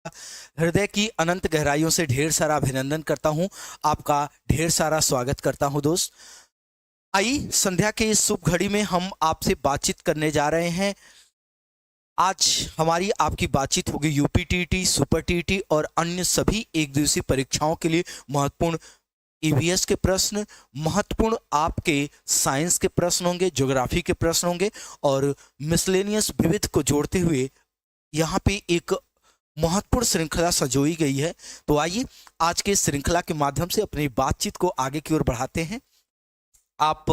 हृदय की अनंत गहराइयों से ढेर सारा अभिनंदन करता हूं। आपका ढेर सारा स्वागत करता हूं दोस्त। आई संध्या के इस शुभ घड़ी में हम आपसे बातचीत करने जा रहे हैं। आज हमारी आपकी बातचीत होगी यूपी टीईटी, सुपर टीईटी और अन्य सभी एक दिवसीय परीक्षाओं के लिए महत्वपूर्ण ईवीएस के प्रश्न, महत्वपूर्ण आपके साइंस के प्रश्न होंगे, ज्योग्राफी के प्रश्न होंगे और मिसलेनियस विविध को जोड़ते हुए यहाँ पे एक महत्वपूर्ण श्रृंखला सजोई गई है। तो आइए आज के श्रृंखला के माध्यम से अपनी बातचीत को आगे की ओर बढ़ाते हैं। आप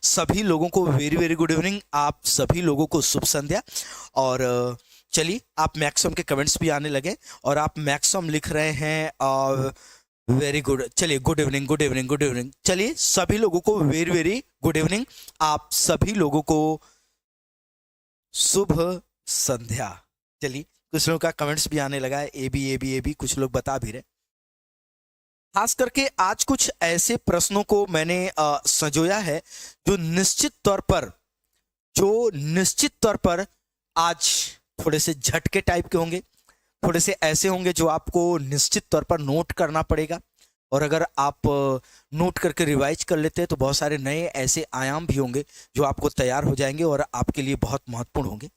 सभी लोगों को वेरी वेरी गुड इवनिंग, आप सभी लोगों को शुभ संध्या। और चलिए, आप मैक्सिमम के कमेंट्स भी आने लगे और आप मैक्सिमम लिख रहे हैं वेरी गुड। चलिए, good evening good evening good evening. चलिए, सभी लोगों को वेरी वेरी गुड इवनिंग, आप सभी लोगों को शुभ संध्या। चलिए, कुछ लोगों का कमेंट्स भी आने लगा है, ए बी कुछ लोग बता भी रहे। खास करके आज कुछ ऐसे प्रश्नों को मैंने संजोया है जो निश्चित तौर पर आज थोड़े से झटके टाइप के होंगे, थोड़े से ऐसे होंगे जो आपको निश्चित तौर पर नोट करना पड़ेगा। और अगर आप नोट करके रिवाइज कर लेते हैं तो बहुत सारे नए ऐसे आयाम भी होंगे जो आपको तैयार हो जाएंगे और आपके लिए बहुत महत्वपूर्ण होंगे।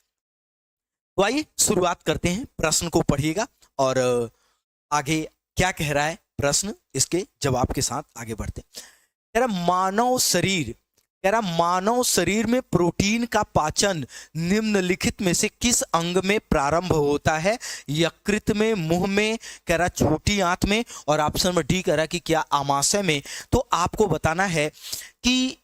तो आइए शुरुआत करते हैं। प्रश्न को पढ़िएगा और आगे क्या कह रहा है प्रश्न, इसके जवाब के साथ आगे बढ़ते हैं। कह रहा मानव शरीर में प्रोटीन का पाचन निम्नलिखित में से किस अंग में प्रारंभ होता है? यकृत में, मुंह में, कह रहा छोटी आंत में, और ऑप्शन नंबर डी कह रहा कि क्या आमाशय में। तो आपको बताना है कि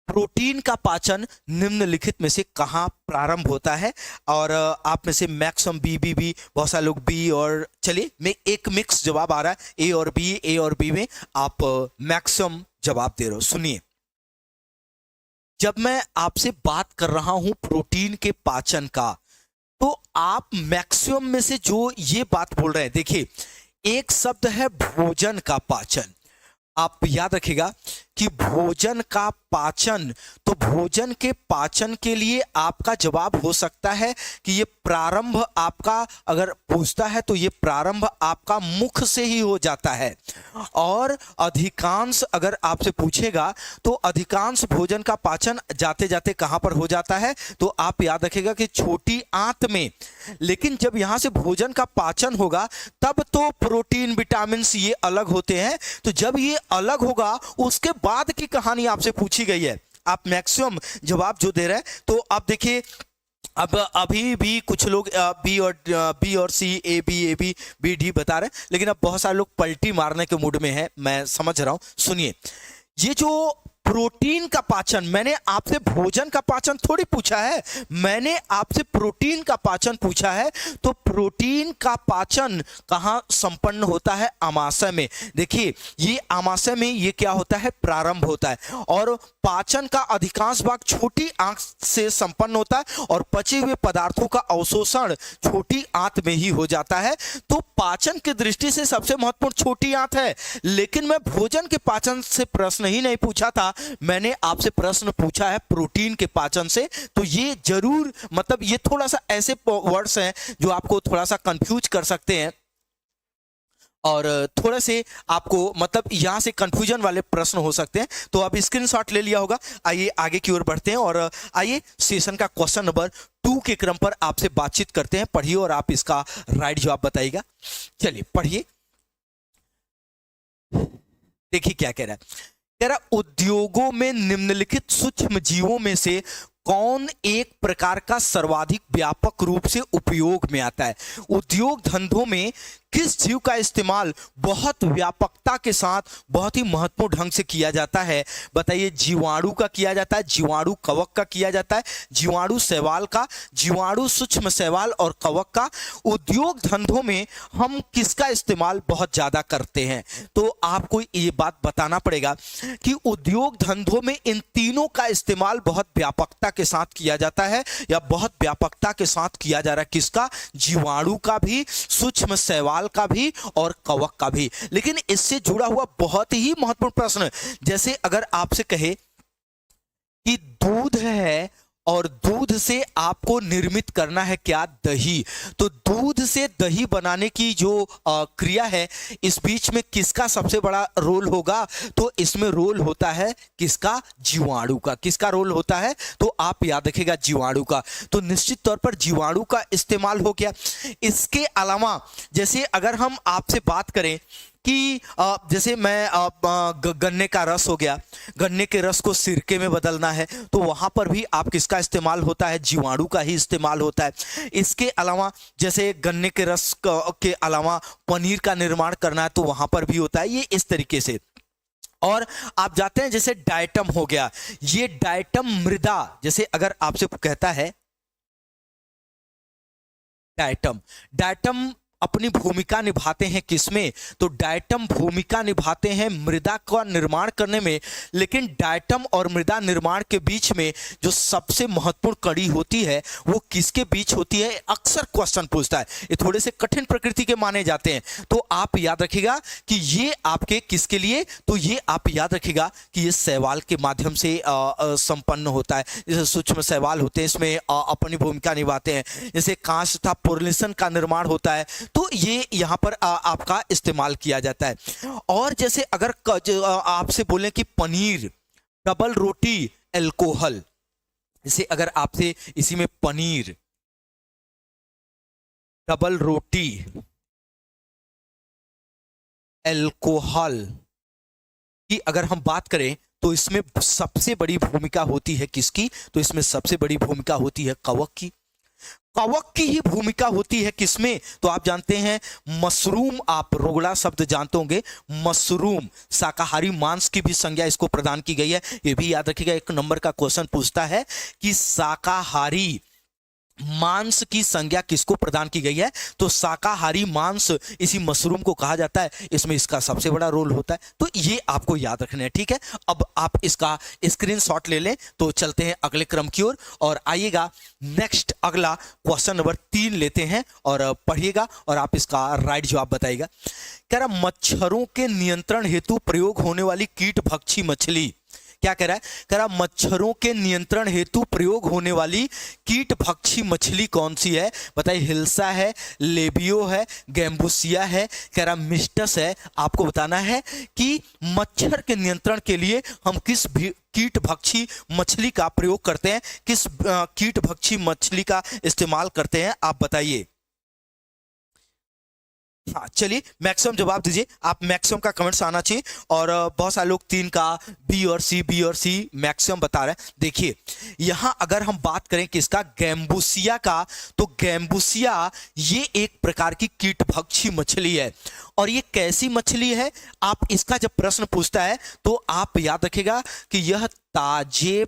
प्रोटीन का पाचन निम्नलिखित में से कहां प्रारंभ होता है। और आप में से मैक्सिमम बी बहुत सारे लोग बी, और चलिए मैं एक मिक्स जवाब आ रहा है, ए और बी में आप मैक्सिमम जवाब दे रहे हो। सुनिए, जब मैं आपसे बात कर रहा हूं प्रोटीन के पाचन का, तो आप मैक्सिमम में से जो ये बात बोल रहे हैं, देखिए एक शब्द है भोजन का पाचन। आप याद रखिएगा कि भोजन का पाचन, तो भोजन के पाचन के लिए आपका जवाब हो सकता है कि ये प्रारंभ आपका, अगर पूछता है तो ये प्रारंभ आपका मुख से ही हो जाता है। और अधिकांश अगर आपसे पूछेगा तो अधिकांश भोजन का पाचन जाते जाते कहां पर हो जाता है, तो आप याद रखिएगा कि छोटी आंत में। लेकिन जब यहां से भोजन का पाचन होगा तब तो प्रोटीन, विटामिन ये अलग होते हैं। तो जब ये अलग होगा उसके बाद की कहानी आपसे पूछी गई है। आप मैक्सिमम जवाब जो दे रहे हैं, तो आप देखिए अब अभी भी कुछ लोग बी और सी, ए बी डी बता रहे हैं, लेकिन अब बहुत सारे लोग पलटी मारने के मूड में हैं, मैं समझ रहा हूं। सुनिए, ये जो प्रोटीन का पाचन, मैंने आपसे भोजन का पाचन थोड़ी पूछा है, मैंने आपसे प्रोटीन का पाचन पूछा है। तो प्रोटीन का पाचन कहां संपन्न होता है? आमाशय में। देखिए, ये आमाशय में ये क्या होता है? प्रारंभ होता है। और पाचन का अधिकांश भाग छोटी आंत से संपन्न होता है और पचे हुए पदार्थों का अवशोषण छोटी आंत में ही हो जाता है। तो पाचन की दृष्टि से सबसे महत्वपूर्ण छोटी आंत है। लेकिन मैं भोजन के पाचन से प्रश्न ही नहीं पूछा था, मैंने आपसे प्रश्न पूछा है प्रोटीन के पाचन से। तो ये जरूर, मतलब ये थोड़ा सा ऐसे वर्ड्स हैं जो आपको थोड़ा सा कंफ्यूज कर सकते हैं और थोड़े से आपको, मतलब यहां से कंफ्यूजन वाले प्रश्न हो सकते हैं। तो अब स्क्रीनशॉट ले लिया होगा। आइए आगे की ओर बढ़ते हैं और आइए सेशन का क्वेश्चन नंबर 2 के क्रम पर आपसे बातचीत करते हैं। पढ़िए और आप इसका राइट जवाब बताइएगा। चलिए पढ़िए, देखिए क्या कह रहा है। कह रहा, उद्योगों में निम्नलिखित सूक्ष्म जीवों में से कौन एक प्रकार का सर्वाधिक व्यापक रूप से उपयोग में आता है? उद्योग धंधों में किस जीव का इस्तेमाल बहुत व्यापकता के साथ बहुत ही महत्वपूर्ण ढंग से किया जाता है? बताइए। जीवाणु का किया जाता है, जीवाणु कवक का किया जाता है, जीवाणु शैवाल का, जीवाणु सूक्ष्म शैवाल और कवक का। उद्योग धंधों में हम किसका इस्तेमाल बहुत ज्यादा करते हैं? तो आपको ये बात बताना पड़ेगा कि उद्योग धंधों में इन तीनों का इस्तेमाल बहुत व्यापकता के साथ किया जाता है, या बहुत व्यापकता के साथ किया जा रहा है। किसका? जीवाणु का भी, सूक्ष्म शैवाल का भी और कवक का भी। लेकिन इससे जुड़ा हुआ बहुत ही महत्वपूर्ण प्रश्न, जैसे अगर आपसे कहे कि दूध है और दूध से आपको निर्मित करना है क्या, दही। तो दूध से दही बनाने की जो क्रिया है, इस बीच में किसका सबसे बड़ा रोल होगा, तो इसमें रोल होता है किसका, जीवाणु का। किसका रोल होता है, तो आप याद रखिएगा जीवाणु का। तो निश्चित तौर पर जीवाणु का इस्तेमाल हो गया। इसके अलावा जैसे अगर हम आपसे बात करें कि जैसे मैं गन्ने का रस हो गया, गन्ने के रस को सिरके में बदलना है, तो वहां पर भी आप किसका इस्तेमाल होता है, जीवाणु का ही इस्तेमाल होता है। इसके अलावा जैसे गन्ने के रस के अलावा पनीर का निर्माण करना है, तो वहां पर भी होता है, ये इस तरीके से। और आप जाते हैं जैसे डायटम हो गया, ये डायटम मृदा, जैसे अगर आपसे कहता है डायटम, डायटम अपनी भूमिका निभाते हैं किसमें, तो डायटम भूमिका निभाते हैं मृदा का निर्माण करने में। लेकिन डायटम और मृदा निर्माण के बीच में जो सबसे महत्वपूर्ण कड़ी होती है वो किसके बीच होती है, अक्सर क्वेश्चन पूछता है। ये थोड़े से कठिन प्रकृति के माने जाते हैं, तो आप याद रखिएगा कि ये आपके किसके लिए, तो ये आप याद रखिएगा कि ये सवाल के माध्यम से संपन्न होता है। जैसे सूक्ष्म सवाल होते हैं, इसमें अपनी भूमिका निभाते हैं। जैसे कांच तथा पोर्लिसन का निर्माण होता है, तो ये यहां पर आपका इस्तेमाल किया जाता है। और जैसे अगर आपसे बोलें कि पनीर, डबल रोटी, अल्कोहल, जैसे अगर आपसे इसी में पनीर, डबल रोटी, अल्कोहल की अगर हम बात करें, तो इसमें सबसे बड़ी भूमिका होती है किसकी, तो इसमें सबसे बड़ी भूमिका होती है कवक की। कवक की ही भूमिका होती है किसमें, तो आप जानते हैं मशरूम, आप रोगड़ा शब्द जानते होंगे, मशरूम शाकाहारी मांस की भी संज्ञा इसको प्रदान की गई है। ये भी याद रखिएगा, एक नंबर का क्वेश्चन पूछता है कि शाकाहारी मांस की संज्ञा किसको प्रदान की गई है, तो शाकाहारी मांस इसी मशरूम को कहा जाता है, इसमें इसका सबसे बड़ा रोल होता है। तो ये आपको याद रखना है, ठीक है। अब आप इसका स्क्रीनशॉट ले लें, तो चलते हैं अगले क्रम की ओर और आइएगा नेक्स्ट अगला क्वेश्चन नंबर 3 लेते हैं और पढ़िएगा और आप इसका राइट जवाब बताइएगा। कह रहा मच्छरों के नियंत्रण हेतु प्रयोग होने वाली कीट भक्षी मछली, क्या कह रहा है, कह रहा मच्छरों के नियंत्रण हेतु प्रयोग होने वाली कीट भक्षी मछली कौन सी है, बताइए। हिल्सा है, लेबियो है, गैम्बुसिया है, कह रहा मिस्टस है। आपको बताना है कि मच्छर के नियंत्रण के लिए हम किस कीट भक्षी मछली का प्रयोग करते हैं, किस कीट भक्षी मछली का इस्तेमाल करते हैं, आप बताइए। हाँ चलिए, मैक्सिमम जवाब दीजिए आप, मैक्सिमम का कमेंट्स आना चाहिए। और बहुत सारे लोग 3 का बी और सी मैक्सिमम बता रहे हैं। देखिए यहां अगर हम बात करें किसका, गैम्बुसिया का, तो गैम्बुसिया ये एक प्रकार की कीटभक्षी मछली है। और ये कैसी मछली है, आप इसका जब प्रश्न पूछता है तो आप याद रखिएगा कि यह ताजे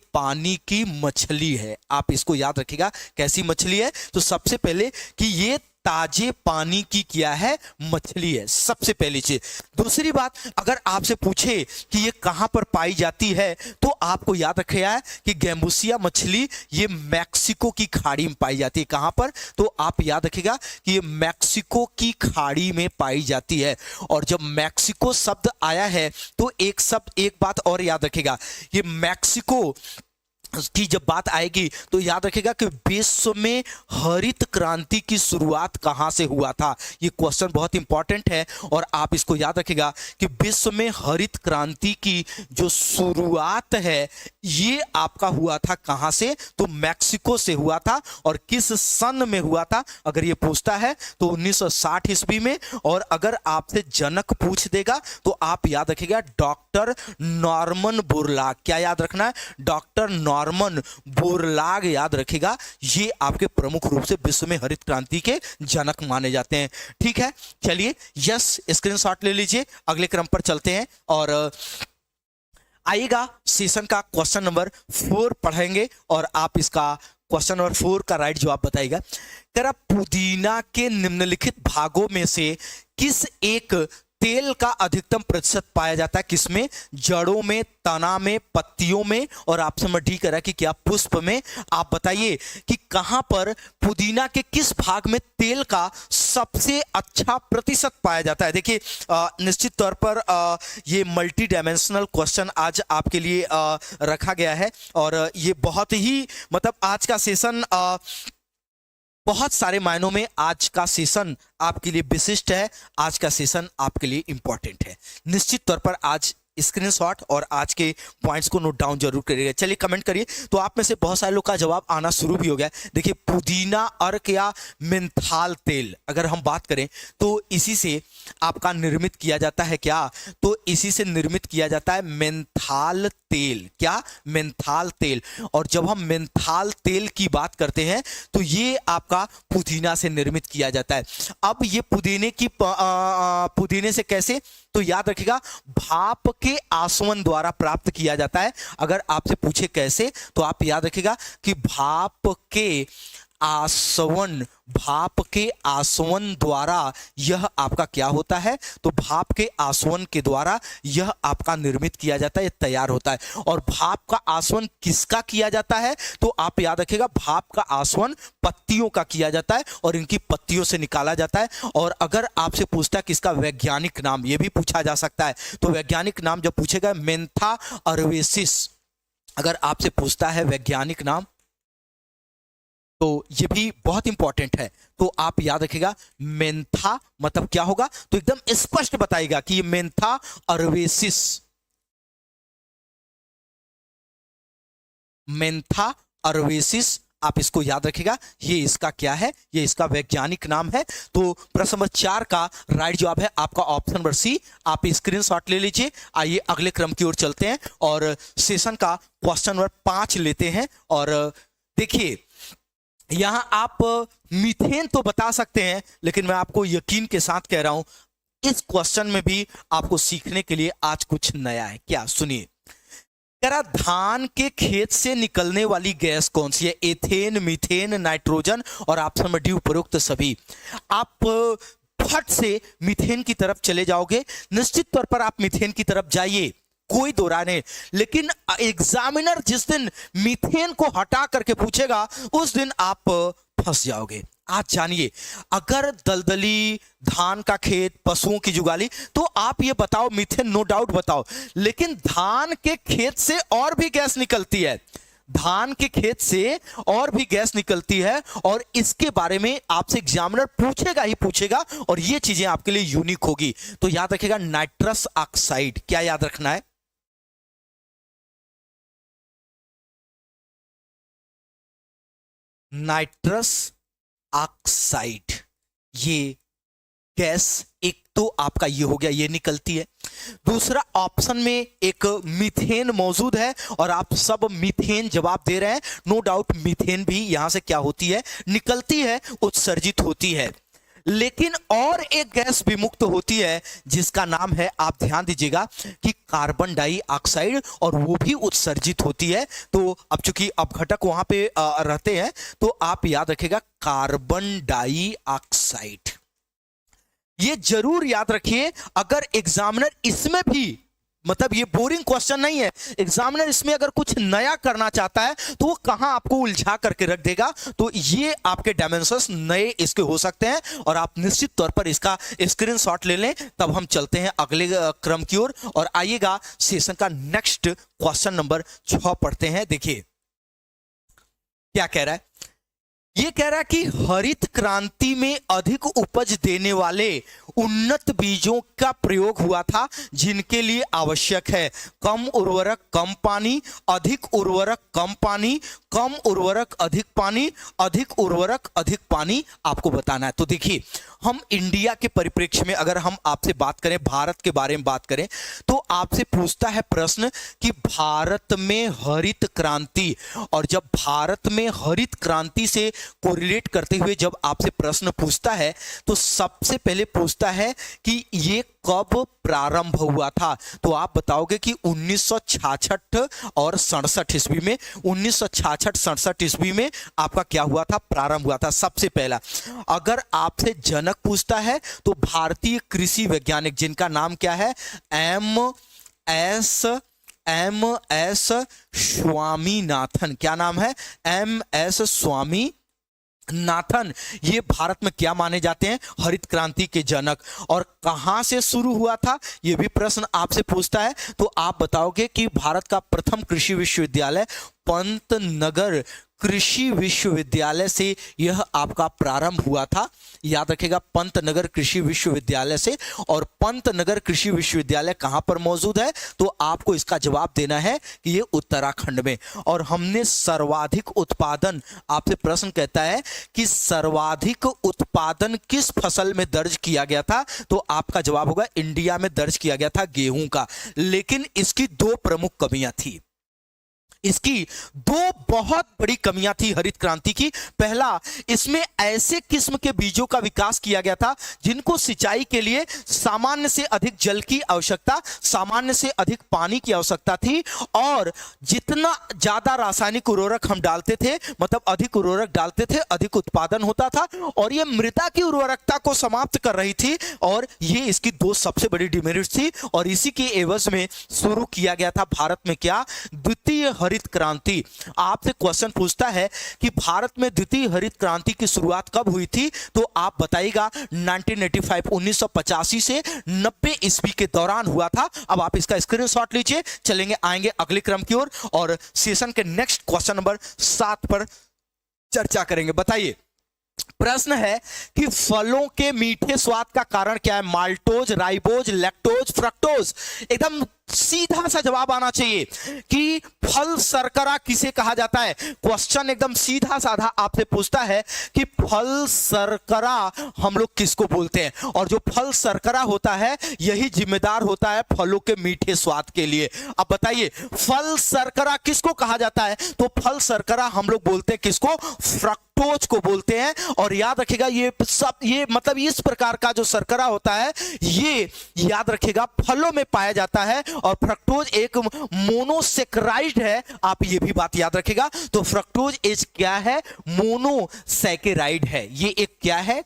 पानी की मछली है। आप इसको याद रखिएगा कैसी मछली है, तो सबसे पहले कि ये ताजे पानी की क्या है, मछली है, सबसे पहली चीज। दूसरी बात, अगर आपसे पूछे कि ये कहां पर पाई जाती है, तो आपको याद रखिएगा कि गैम्बुसिया मछली ये मैक्सिको की खाड़ी में पाई जाती है। कहां पर, तो आप याद रखिएगा कि ये मैक्सिको की खाड़ी में पाई जाती है। और जब मैक्सिको शब्द आया है तो एक बात और याद रखिएगा, ये मैक्सिको की जब बात आएगी तो याद रखिएगा कि विश्व में हरित क्रांति की शुरुआत कहां से हुआ था। ये क्वेश्चन बहुत इंपॉर्टेंट है और आप इसको याद रखिएगा कि विश्व में हरित क्रांति की जो शुरुआत है ये आपका हुआ था कहां से, तो मैक्सिको से हुआ था। और किस सन में हुआ था अगर ये पूछता है तो 1960 ईस्वी में। और अगर आपसे जनक पूछ देगा तो आप याद रखिएगा डॉक्टर नॉर्मन बोरलाग। क्या याद रखना है, डॉक्टर नॉर्मन बोरलाग याद रखिएगा। ये आपके प्रमुख रूप से विश्व में हरित क्रांति के जनक माने जाते हैं। ठीक है, चलिए यस स्क्रीनशॉट ले लीजिए, अगले क्रम पर चलते हैं और आइएगा सेशन का क्वेश्चन नंबर 4 पढ़ेंगे और आप इसका क्वेश्चन नंबर 4 का राइट जवाब बताइएगा। कह रहा पुदीना के निम्नलिखित भागों में से किस एक तेल का अधिकतम प्रतिशत पाया जाता है, किसमें, जड़ों में, तना में, पत्तियों में, और आपसे मैं डी करा कि क्या पुष्प में। आप बताइए कि कहां पर पुदीना के किस भाग में तेल का सबसे अच्छा प्रतिशत पाया जाता है। देखिए निश्चित तौर पर ये मल्टी डायमेंशनल क्वेश्चन आज आपके लिए रखा गया है और ये बहुत ही मतलब आज का सेशन बहुत सारे मायनों में आज का सेशन आपके लिए विशिष्ट है, आज का सेशन आपके लिए इंपॉर्टेंट है। निश्चित तौर पर आज स्क्रीनशॉट और आज के पॉइंट्स को नोट डाउन जरूर करिएगा। चलिए कमेंट करिए। तो आप में से बहुत सारे लोग का जवाब आना शुरू भी हो गया। देखिए पुदीना अर्क या मेंथाल तेल अगर हम बात करें तो इसी से आपका निर्मित किया जाता है। क्या? तो इसी से निर्मित किया जाता है मेंथाल तेल। क्या? मेंथाल तेल। और जब हम मेंथाल तेल की बात करते हैं तो ये आपका पुदीना से निर्मित किया जाता है। अब ये पुदीने से कैसे? तो याद रखिएगा भाप के आसवन द्वारा प्राप्त किया जाता है। अगर आपसे पूछे कैसे तो आप याद रखिएगा कि भाप के आसवन द्वारा यह आपका क्या होता है? तो भाप के आसवन के द्वारा यह आपका निर्मित किया जाता है, यह तैयार होता है। और भाप का आसवन किसका किया जाता है? तो आप याद रखिएगा भाप का आसवन पत्तियों का किया जाता है और इनकी पत्तियों से निकाला जाता है। और अगर आपसे पूछता है किसका वैज्ञानिक नाम, यह भी पूछा जा सकता है। तो वैज्ञानिक नाम जब पूछेगा मेंथा अर्वेसिस, अगर आपसे पूछता है वैज्ञानिक नाम तो ये भी बहुत इंपॉर्टेंट है। तो आप याद रखिएगा मेंथा मतलब क्या होगा? तो एकदम स्पष्ट बताएगा कि ये मेंथा अर्वेसिस, मेंथा अर्वेसिस, आप इसको याद रखिएगा। ये इसका क्या है? ये इसका वैज्ञानिक नाम है। तो प्रश्न नंबर 4 का राइट जवाब है आपका ऑप्शन नंबर सी। आप स्क्रीनशॉट ले लीजिए। आइए अगले क्रम की ओर चलते हैं और सेशन का क्वेश्चन नंबर 5 लेते हैं। और देखिए यहां आप मीथेन तो बता सकते हैं, लेकिन मैं आपको यकीन के साथ कह रहा हूं इस क्वेश्चन में भी आपको सीखने के लिए आज कुछ नया है। क्या? सुनिए, कह रहा धान के खेत से निकलने वाली गैस कौन सी है? एथेन, मीथेन, नाइट्रोजन और ऑप्शन नंबर डी उपरोक्त सभी। आप फट से मीथेन की तरफ चले जाओगे। निश्चित तौर पर आप मीथेन की तरफ जाइए, कोई दो राय नहीं। लेकिन एग्जामिनर जिस दिन मीथेन को हटा करके पूछेगा उस दिन आप फंस जाओगे। आज जानिए, अगर दलदली, धान का खेत, पशुओं की जुगाली, तो आप ये बताओ मीथेन नो डाउट बताओ। लेकिन धान के खेत से और भी गैस निकलती है, धान के खेत से और भी गैस निकलती है और इसके बारे में आपसे एग्जामिनर पूछेगा ही पूछेगा और ये चीजें आपके लिए यूनिक होगी। तो याद रखिएगा नाइट्रस ऑक्साइड। क्या याद रखना है? नाइट्रस ऑक्साइड, ये गैस एक तो आपका ये हो गया, ये निकलती है। दूसरा ऑप्शन में एक मीथेन मौजूद है और आप सब मीथेन जवाब दे रहे हैं। नो डाउट मीथेन भी यहां से क्या होती है? निकलती है, उत्सर्जित होती है। लेकिन और एक गैस विमुक्त होती है जिसका नाम है, आप ध्यान दीजिएगा, कि कार्बन डाइऑक्साइड, और वो भी उत्सर्जित होती है। तो अब चूंकि अपघटक वहां पे रहते हैं तो आप याद रखिएगा कार्बन डाइऑक्साइड। ये जरूर याद रखिए, अगर एग्जामिनर इसमें भी, मतलब ये बोरिंग क्वेश्चन नहीं है, एग्जामिनर इसमें अगर कुछ नया करना चाहता है तो वो कहां आपको उलझा करके रख देगा। तो ये आपके डायमेंशंस नए इसके हो सकते हैं और आप निश्चित तौर पर इसका स्क्रीनशॉट ले लें। तब हम चलते हैं अगले क्रम की ओर और आइएगा सेशन का नेक्स्ट क्वेश्चन नंबर 6 पढ़ते हैं। देखिए क्या कह रहा है। ये कह रहा है कि हरित क्रांति में अधिक उपज देने वाले उन्नत बीजों का प्रयोग हुआ था जिनके लिए आवश्यक है कम उर्वरक कम पानी, अधिक उर्वरक कम पानी, कम उर्वरक अधिक पानी, अधिक उर्वरक अधिक पानी आपको बताना है। तो देखिए हम इंडिया के परिप्रेक्ष्य में अगर हम आपसे बात करें, भारत के बारे में बात करें, तो आपसे पूछता है प्रश्न कि भारत में हरित क्रांति, और जब भारत में हरित क्रांति से कोरिलेट करते हुए जब आपसे प्रश्न पूछता है तो सबसे पहले पूछता है कि ये कब प्रारंभ हुआ था। तो आप बताओगे कि 1966 और 67 ईस्वी में, 1966-67 ईस्वी में आपका क्या हुआ था? प्रारंभ हुआ था सबसे पहला। अगर आपसे जनक पूछता है तो भारतीय कृषि वैज्ञानिक जिनका नाम क्या है? M S Swaminathan. क्या नाम है? M S Swaminathan. नाथन ये भारत में क्या माने जाते हैं? हरित क्रांति के जनक। और कहां से शुरू हुआ था ये भी प्रश्न आपसे पूछता है, तो आप बताओगे कि भारत का प्रथम कृषि विश्वविद्यालय पंतनगर कृषि विश्वविद्यालय से यह आपका प्रारंभ हुआ था। याद रखेगा, पंतनगर कृषि विश्वविद्यालय से। और पंतनगर कृषि विश्वविद्यालय कहां पर मौजूद है? तो आपको इसका जवाब देना है कि ये उत्तराखंड में। और हमने सर्वाधिक उत्पादन, आपसे प्रश्न कहता है कि सर्वाधिक उत्पादन किस फसल में दर्ज किया गया था? तो आपका जवाब होगा इंडिया में दर्ज किया गया था गेहूं का। लेकिन इसकी दो प्रमुख कमियां थी, इसकी दो बहुत बड़ी कमियां थी हरित क्रांति की। पहला, इसमें ऐसे किस्म के बीजों का विकास किया गया था जिनको सिंचाई के लिए सामान्य से अधिक जल की आवश्यकता, सामान्य से अधिक पानी की आवश्यकता थी। और जितना ज्यादा रासायनिक उर्वरक हम डालते थे, मतलब अधिक उर्वरक डालते थे, अधिक उत्पादन होता था। और यह मृदा की उर्वरकता को समाप्त कर रही थी। और ये इसकी दो सबसे बड़ी डिमेरिट्स थी। और इसी के एवज में शुरू किया गया था भारत में क्या? द्वितीय हरित क्रांति। आपसे क्वेश्चन पूछता है कि भारत में द्वितीय हरित क्रांति की शुरुआत कब हुई थी? तो आप बताइएगा 1985 1985 से 90 ईस्वी के दौरान हुआ था। अब आप इसका स्क्रीनशॉट लीजिए, चलेंगे आएंगे अगले क्रम की ओर और सेशन के नेक्स्ट क्वेश्चन नंबर 7 पर चर्चा करेंगे। बताइए, प्रश्न है कि फलों के मीठे स्वाद का कारण क्या है? Maltose, ribose, lactose, fructose. एकदम सीधा सा जवाब आना चाहिए कि फल शर्करा किसे कहा जाता है। क्वेश्चन एकदम सीधा साधा आपसे पूछता है कि फल शर्करा हम लोग किसको बोलते हैं? और जो फल शर्करा होता है यही जिम्मेदार होता है फलों के मीठे स्वाद के लिए। अब बताइए, फल शर्करा किसको कहा जाता है? तो फल शर्करा हम लोग बोलते हैं किसको? फ्रक्टोज को बोलते हैं। और याद रखिएगा, ये मतलब इस प्रकार का जो शर्करा होता है ये याद रखिएगा फलों में पाया जाता है। और फ्रक्टोज एक मोनोसेकेराइड है, आप ये भी बात याद रखिएगा। तो फ्रक्टोज एक क्या है? मोनोसेकेराइड है। ये एक क्या है?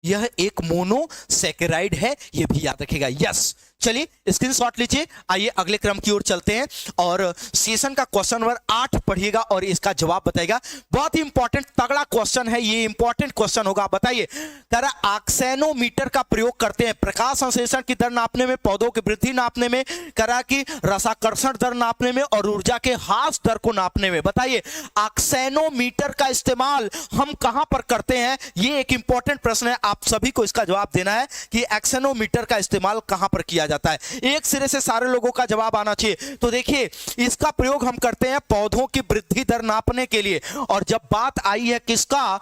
यह एक मोनोसेकेराइड है, यह भी याद रखिएगा। यस, चलिए स्क्रीनशॉट लीजिए, आइए अगले क्रम की ओर चलते हैं और सेशन का क्वेश्चन नंबर 8 पढ़िएगा और इसका जवाब बताइएगा। बहुत ही इंपॉर्टेंट तगड़ा क्वेश्चन है, ये इंपॉर्टेंट क्वेश्चन होगा। बताइए, कह रहा ऑक्सेनोमीटर का प्रयोग करते हैं प्रकाश संश्लेषण की दर नापने में, पौधों की वृद्धि नापने में, कह रहा कि रसाकर्षण दर नापने में और ऊर्जा के ह्रास दर को नापने में। बताइए, ऑक्सेनोमीटर का इस्तेमाल हम कहां पर करते हैं? ये एक इंपॉर्टेंट प्रश्न है, आप सभी को इसका जवाब देना है कि ऑक्सेनोमीटर का इस्तेमाल कहां पर किया जाता है। एक सिरे से सारे लोगों का जवाब आना चाहिए। तो देखिए, इसका प्रयोग हम करते हैं पौधों की वृद्धि दर नापने के लिए। और जब बात आई है किसका?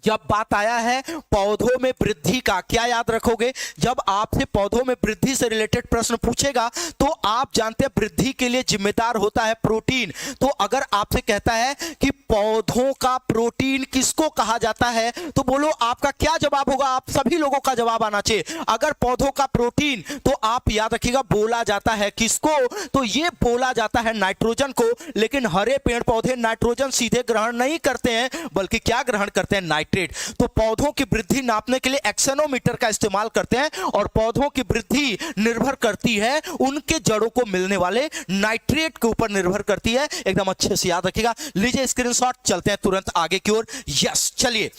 जब बात आया है पौधों में वृद्धि का, क्या याद रखोगे? जब आपसे पौधों में वृद्धि से रिलेटेड प्रश्न पूछेगा तो आप जानते हैं वृद्धि के लिए जिम्मेदार होता है प्रोटीन। तो अगर आपसे कहता है कि पौधों का प्रोटीन किसको कहा जाता है, तो बोलो आपका क्या जवाब होगा? आप सभी लोगों का जवाब आना चाहिए। अगर पौधों का प्रोटीन, तो आप याद रखिएगा बोला जाता है किसको? तो ये बोला जाता है नाइट्रोजन को। लेकिन हरे पेड़ पौधे नाइट्रोजन सीधे ग्रहण नहीं करते हैं, बल्कि क्या ग्रहण करते हैं? नाइट्रेट। तो पौधों की वृद्धि नापने के लिए एक्सोनोमीटर का इस्तेमाल करते हैं। और पौधों की वृद्धि निर्भर करती है उनके जड़ों को मिलने वाले नाइट्रेट के ऊपर निर्भर करती है। एकदम अच्छे से याद रखिएगा। लीजिए स्क्रीनशॉट, चलते हैं तुरंत आगे की ओर। यस, चलिए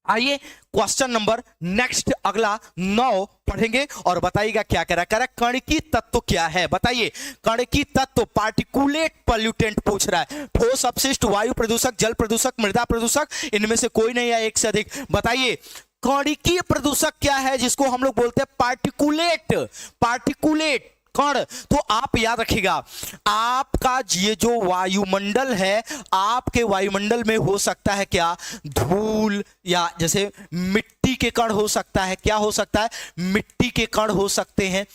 आइए क्वेश्चन नंबर नेक्स्ट अगला 9 पढ़ेंगे और बताइएगा क्या कह रहा है। कणिकी तत्व क्या है? बताइए, कणिकी तत्व पार्टिकुलेट पॉल्यूटेंट पूछ रहा है। ठोस अपशिष्ट, वायु प्रदूषक, जल प्रदूषक, मृदा प्रदूषक, इनमें से कोई नहीं है, एक से अधिक। बताइए, कणिकीय प्रदूषक क्या है जिसको हम लोग बोलते हैं पार्टिकुलेट कण? तो आप याद रखिएगा, आपका ये जो वायुमंडल है, आपके वायुमंडल में हो सकता है क्या? धूल, या जैसे मिट्टी के कण हो सकता है। क्या हो सकता है? मिट्टी के कण हो सकते हैं।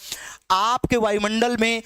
आपके वायुमंडल में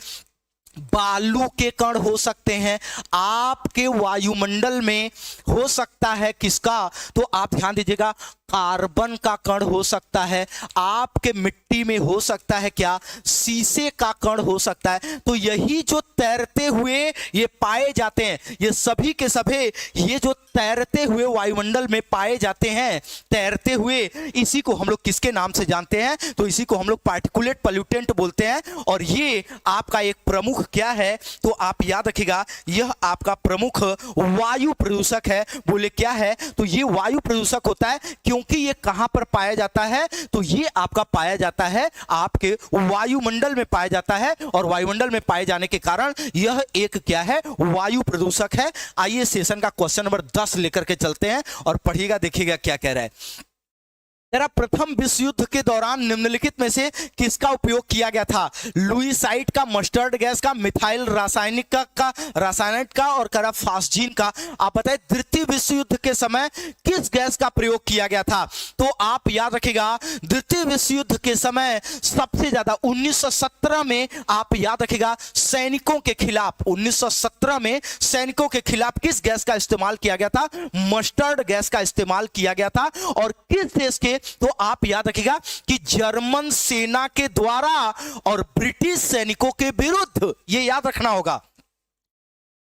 बालू के कण हो सकते हैं। आपके वायुमंडल में हो सकता है किसका? तो आप ध्यान दीजिएगा, कार्बन का कण हो सकता है। आपके मिट्टी में हो सकता है क्या? शीशे का कण हो सकता है। तो यही जो तैरते हुए ये पाए जाते हैं, ये सभी के सभी ये जो तैरते हुए वायुमंडल में पाए जाते हैं, तैरते हुए, इसी को हम लोग किसके नाम से जानते हैं? तो इसी को हम लोग पार्टिकुलेट पॉल्यूटेंट बोलते हैं। और ये आपका एक प्रमुख क्या है? तो आप याद रखिएगा यह आपका प्रमुख वायु प्रदूषक है। बोले क्या है? तो ये वायु प्रदूषक होता है क्योंकि ये कहां पर पाया जाता है? तो ये आपका पाया जाता है आपके वायुमंडल में पाया जाता है, और वायुमंडल में पाए जाने के कारण यह एक क्या है? वायु प्रदूषक है। आइए सेशन का क्वेश्चन नंबर 10 लेकर के चलते हैं और पढ़िएगा, देखिएगा क्या कह रहा है। प्रथम विश्व युद्ध के दौरान निम्नलिखित में से किसका उपयोग किया गया था? लुईसाइड का, मस्टर्ड गैस का, मिथाइल रासायनिक का रासायनिक का, और करा फास्जीन का। आप बताएं द्वितीय विश्व युद्ध के समय किस गैस का प्रयोग किया गया था? तो आप याद रखिएगा द्वितीय विश्व युद्ध के समय सबसे ज्यादा 1917 में, आप याद रखिएगा सैनिकों के खिलाफ, 1917 में सैनिकों के खिलाफ किस गैस का इस्तेमाल किया गया था? मस्टर्ड गैस का इस्तेमाल किया गया था। और किस देश के? तो आप याद रखिएगा कि जर्मन सेना के द्वारा और ब्रिटिश सैनिकों के विरुद्ध, ये याद रखना होगा।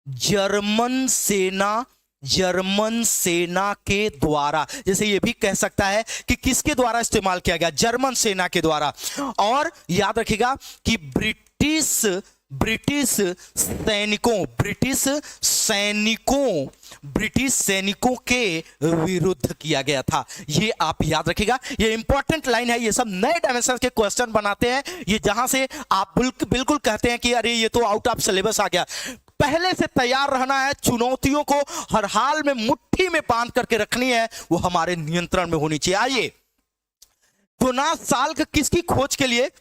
जर्मन सेना के द्वारा, जैसे ये भी कह सकता है कि किसके द्वारा इस्तेमाल किया गया? जर्मन सेना के द्वारा। और याद रखिएगा कि ब्रिटिश सैनिकों के विरुद्ध किया गया था। ये आप याद रखिएगा, ये इंपॉर्टेंट लाइन है। ये सब नए डायमेंशन के क्वेश्चन बनाते हैं, ये जहां से आप बिल्कुल कहते हैं कि अरे ये तो आउट ऑफ सिलेबस आ गया। पहले से तैयार रहना है, चुनौतियों को हर हाल में मुट्ठी में बांध करके रखनी है, वो हमारे नियंत्रण में होनी चाहिए। आइए, जोनास साल्क किसकी खोज के लिए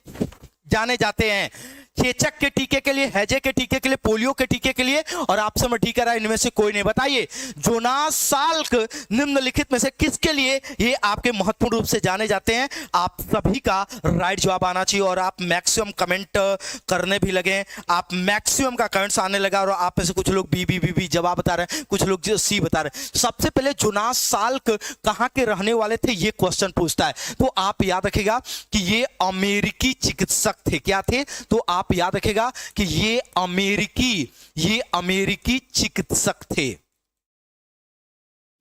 जाने जाते हैं? चेचक के टीके के लिए, हैजे के टीके के लिए, पोलियो के टीके के लिए, और आप समझ ठीक है इनमें से कोई नहीं। बताइए जोनास साल्क निम्नलिखित में से किसके लिए ये आपके महत्वपूर्ण रूप से जाने जाते हैं? आप सभी का राइट जवाब आना चाहिए, और आप मैक्सिमम कमेंट करने भी लगे। आप मैक्सिमम का कमेंट्स आने लगा, और आप में से कुछ लोग बी जवाब बता रहे हैं, कुछ लोग सी बता रहे हैं। सबसे पहले जोनास साल्क कहां के रहने वाले थे, ये क्वेश्चन पूछता है। तो आप याद रखिएगा कि ये अमेरिकी चिकित्सक थे। क्या थे? तो आप याद रखेगा कि ये अमेरिकी चिकित्सक थे।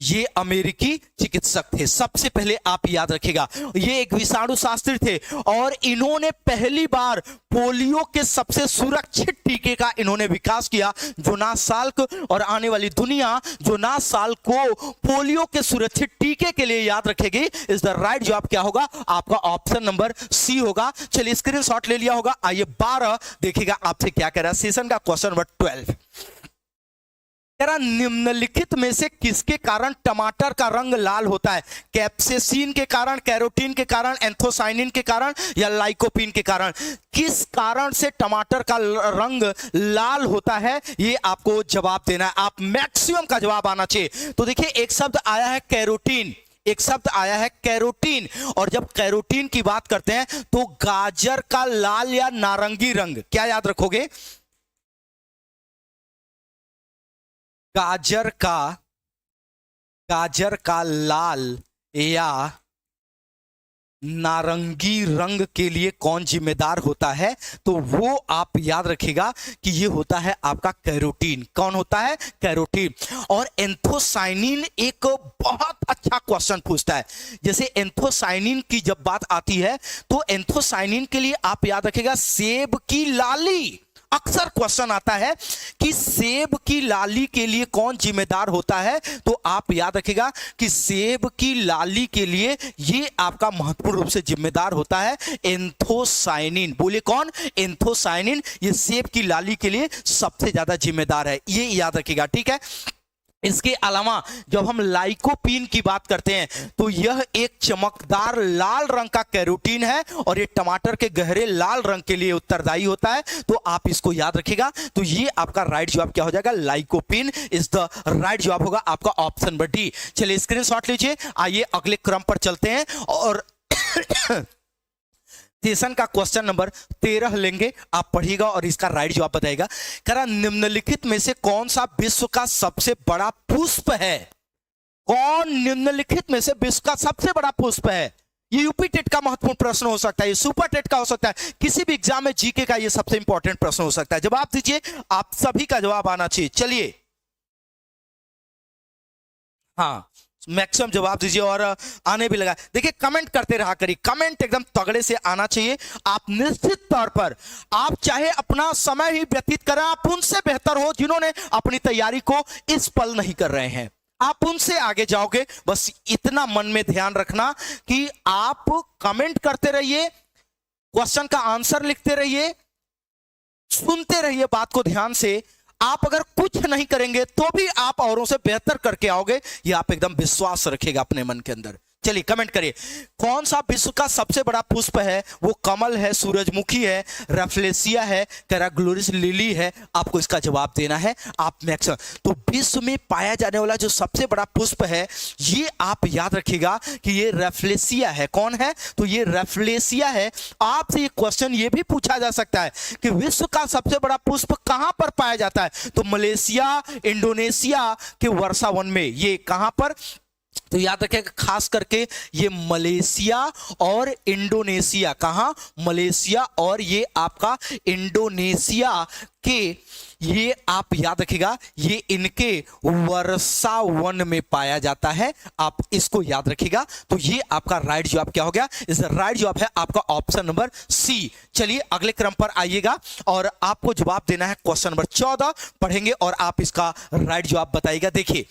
ये अमेरिकी चिकित्सक थे। सबसे पहले आप याद रखेगा ये एक विषाणु शास्त्री थे, और इन्होंने पहली बार पोलियो के सबसे सुरक्षित टीके का इन्होंने विकास किया, जोनास साल्क। और आने वाली दुनिया जोनास साल्क को पोलियो के सुरक्षित टीके के लिए याद रखेगी। इज द राइट जवाब क्या होगा? आपका ऑप्शन नंबर सी होगा। चलिए स्क्रीनशॉट ले लिया होगा। आइए 12 देखिएगा आपसे क्या कह रहा है सेशन का क्वेश्चन नंबर 12। निम्नलिखित में से किसके कारण टमाटर का रंग लाल होता है? कैप्सेसिन के कारण, कैरोटीन के कारण, एंथोसाइनिन के कारण, या लाइकोपीन के कारण? किस कारण से टमाटर का रंग लाल होता है, ये आपको जवाब देना है। आप मैक्सिमम का जवाब आना चाहिए। तो देखिए एक शब्द आया है कैरोटीन, एक शब्द आया है कैरोटीन, और जब कैरोटीन की बात करते हैं तो गाजर का लाल या नारंगी रंग, क्या याद रखोगे? गाजर का लाल या नारंगी रंग के लिए कौन जिम्मेदार होता है? तो वो आप याद रखिएगा कि ये होता है आपका कैरोटीन। कौन होता है? कैरोटीन। और एंथोसाइनिन एक बहुत अच्छा क्वेश्चन पूछता है। जैसे एंथोसाइनिन की जब बात आती है तो एंथोसाइनिन के लिए आप याद रखिएगा सेब की लाली, अक्सर क्वेश्चन आता है कि सेब की लाली के लिए कौन जिम्मेदार होता है? तो आप याद रखिएगा कि सेब की लाली के लिए ये आपका महत्वपूर्ण रूप से जिम्मेदार होता है एंथोसाइनिन। बोले कौन? एंथोसाइनिन। ये सेब की लाली के लिए सबसे ज्यादा जिम्मेदार है, ये याद रखिएगा, ठीक है। इसके अलावा जब हम लाइकोपीन की बात करते हैं तो यह एक चमकदार लाल रंग का कैरोटीन है, और ये टमाटर के गहरे लाल रंग के लिए उत्तरदायी होता है। तो आप इसको याद रखिएगा। तो ये आपका राइट जवाब क्या हो जाएगा? लाइकोपीन इज द राइट जवाब होगा आपका ऑप्शन नंबर डी। चलिए स्क्रीनशॉट लीजिए। आइए अगले क्रम पर चलते हैं और सेशन का क्वेश्चन नंबर 13 लेंगे। आप पढ़िएगा और इसका राइट जवाब बताएगा। करा निम्नलिखित में से कौन सा विश्व का सबसे बड़ा पुष्प है? कौन निम्नलिखित में से विश्व का सबसे बड़ा पुष्प है? ये यूपी टेट का महत्वपूर्ण प्रश्न हो सकता है, ये सुपर टेट का हो सकता है, किसी भी एग्जाम में जीके का ये सबसे इंपॉर्टेंट प्रश्न हो सकता है। जवाब दीजिए, आप सभी का जवाब आना चाहिए। चलिए हाँ, मैक्सिमम जवाब दीजिए और आने भी लगा। देखिए कमेंट करते रहा करिए, कमेंट एकदम तगड़े से आना चाहिए। आप निश्चित तौर पर आप चाहे अपना समय ही व्यतीत करें, आप उनसे बेहतर हो जिन्होंने अपनी तैयारी को इस पल नहीं कर रहे हैं, आप उनसे आगे जाओगे। बस इतना मन में ध्यान रखना कि आप कमेंट करते रहिए, क्वेश्चन का आंसर लिखते रहिए, सुनते रहिए बात को ध्यान से। आप अगर कुछ नहीं करेंगे तो भी आप औरों से बेहतर करके आओगे, ये आप एकदम विश्वास रखेगा अपने मन के अंदर। चलिए कमेंट करिए, कौन सा विश्व का सबसे बड़ा पुष्प है? वो कमल है, सूरजमुखी है, रैफ्लेसिया है, कैराग्लोरिस लिली है? आपको इसका जवाब देना है। आप मैक्सिमम तो विश्व में पाया जाने वाला जो सबसे बड़ा पुष्प है, ये आप याद रखिएगा कि ये रैफ्लेसिया है। कौन है? तो ये रैफ्लेसिया है। आपसे ये क्वेश्चन ये भी पूछा जा सकता है कि विश्व का सबसे बड़ा पुष्प कहां पर पाया जाता है? तो मलेशिया, इंडोनेशिया के वर्षा वन में। ये कहां पर? तो याद रखिएगा खास करके ये मलेशिया और इंडोनेशिया। कहां? मलेशिया और ये आपका इंडोनेशिया के, ये आप याद रखिएगा ये इनके वर्षा वन में पाया जाता है। आप इसको याद रखिएगा। तो ये आपका राइट जवाब क्या हो गया? इस राइट जवाब है आपका ऑप्शन नंबर सी। चलिए अगले क्रम पर आइएगा और आपको जवाब देना है क्वेश्चन नंबर 14 पढ़ेंगे और आप इसका राइट जवाब बताइएगा। देखिए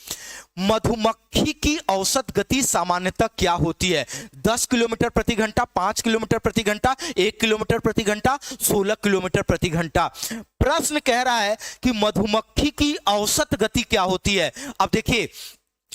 मधुमक्खी की औसत गति सामान्यतः क्या होती है? 10 किलोमीटर प्रति घंटा, 5 किलोमीटर प्रति घंटा, 1 किलोमीटर प्रति घंटा, 16 किलोमीटर प्रति घंटा। प्रश्न कह रहा है कि मधुमक्खी की औसत गति क्या होती है। अब देखिए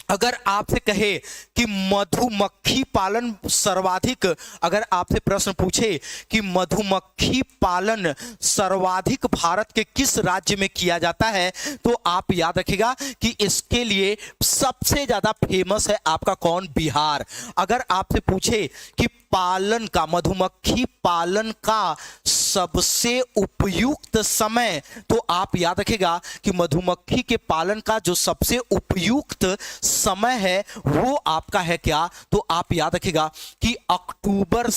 अगर आपसे कहे कि मधुमक्खी पालन सर्वाधिक, अगर आपसे प्रश्न पूछे कि मधुमक्खी पालन सर्वाधिक भारत के किस राज्य में किया जाता है, तो आप याद रखिएगा कि इसके लिए सबसे ज्यादा फेमस है आपका कौन? बिहार। अगर आपसे पूछे कि पालन का, मधुमक्खी पालन का सबसे उपयुक्त समय, तो आप याद रखिएगा कि मधुमक्खी के पालन का जो सबसे उपयुक्त समय है वो आपका है क्या? तो आप याद रखिएगा कि अक्टूबर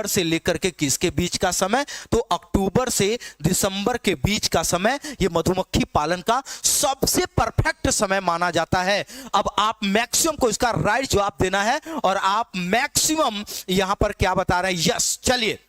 से लेकर के किसके बीच का समय? तो अक्टूबर से दिसंबर के बीच का समय ये मधुमक्खी पालन का सबसे परफेक्ट समय माना जाता है। अब आप मैक्सिमम को इसका राइट जवाब देना है और आप मैक्सिमम यहां पर क्या बता रहे हैं? यस। चलिए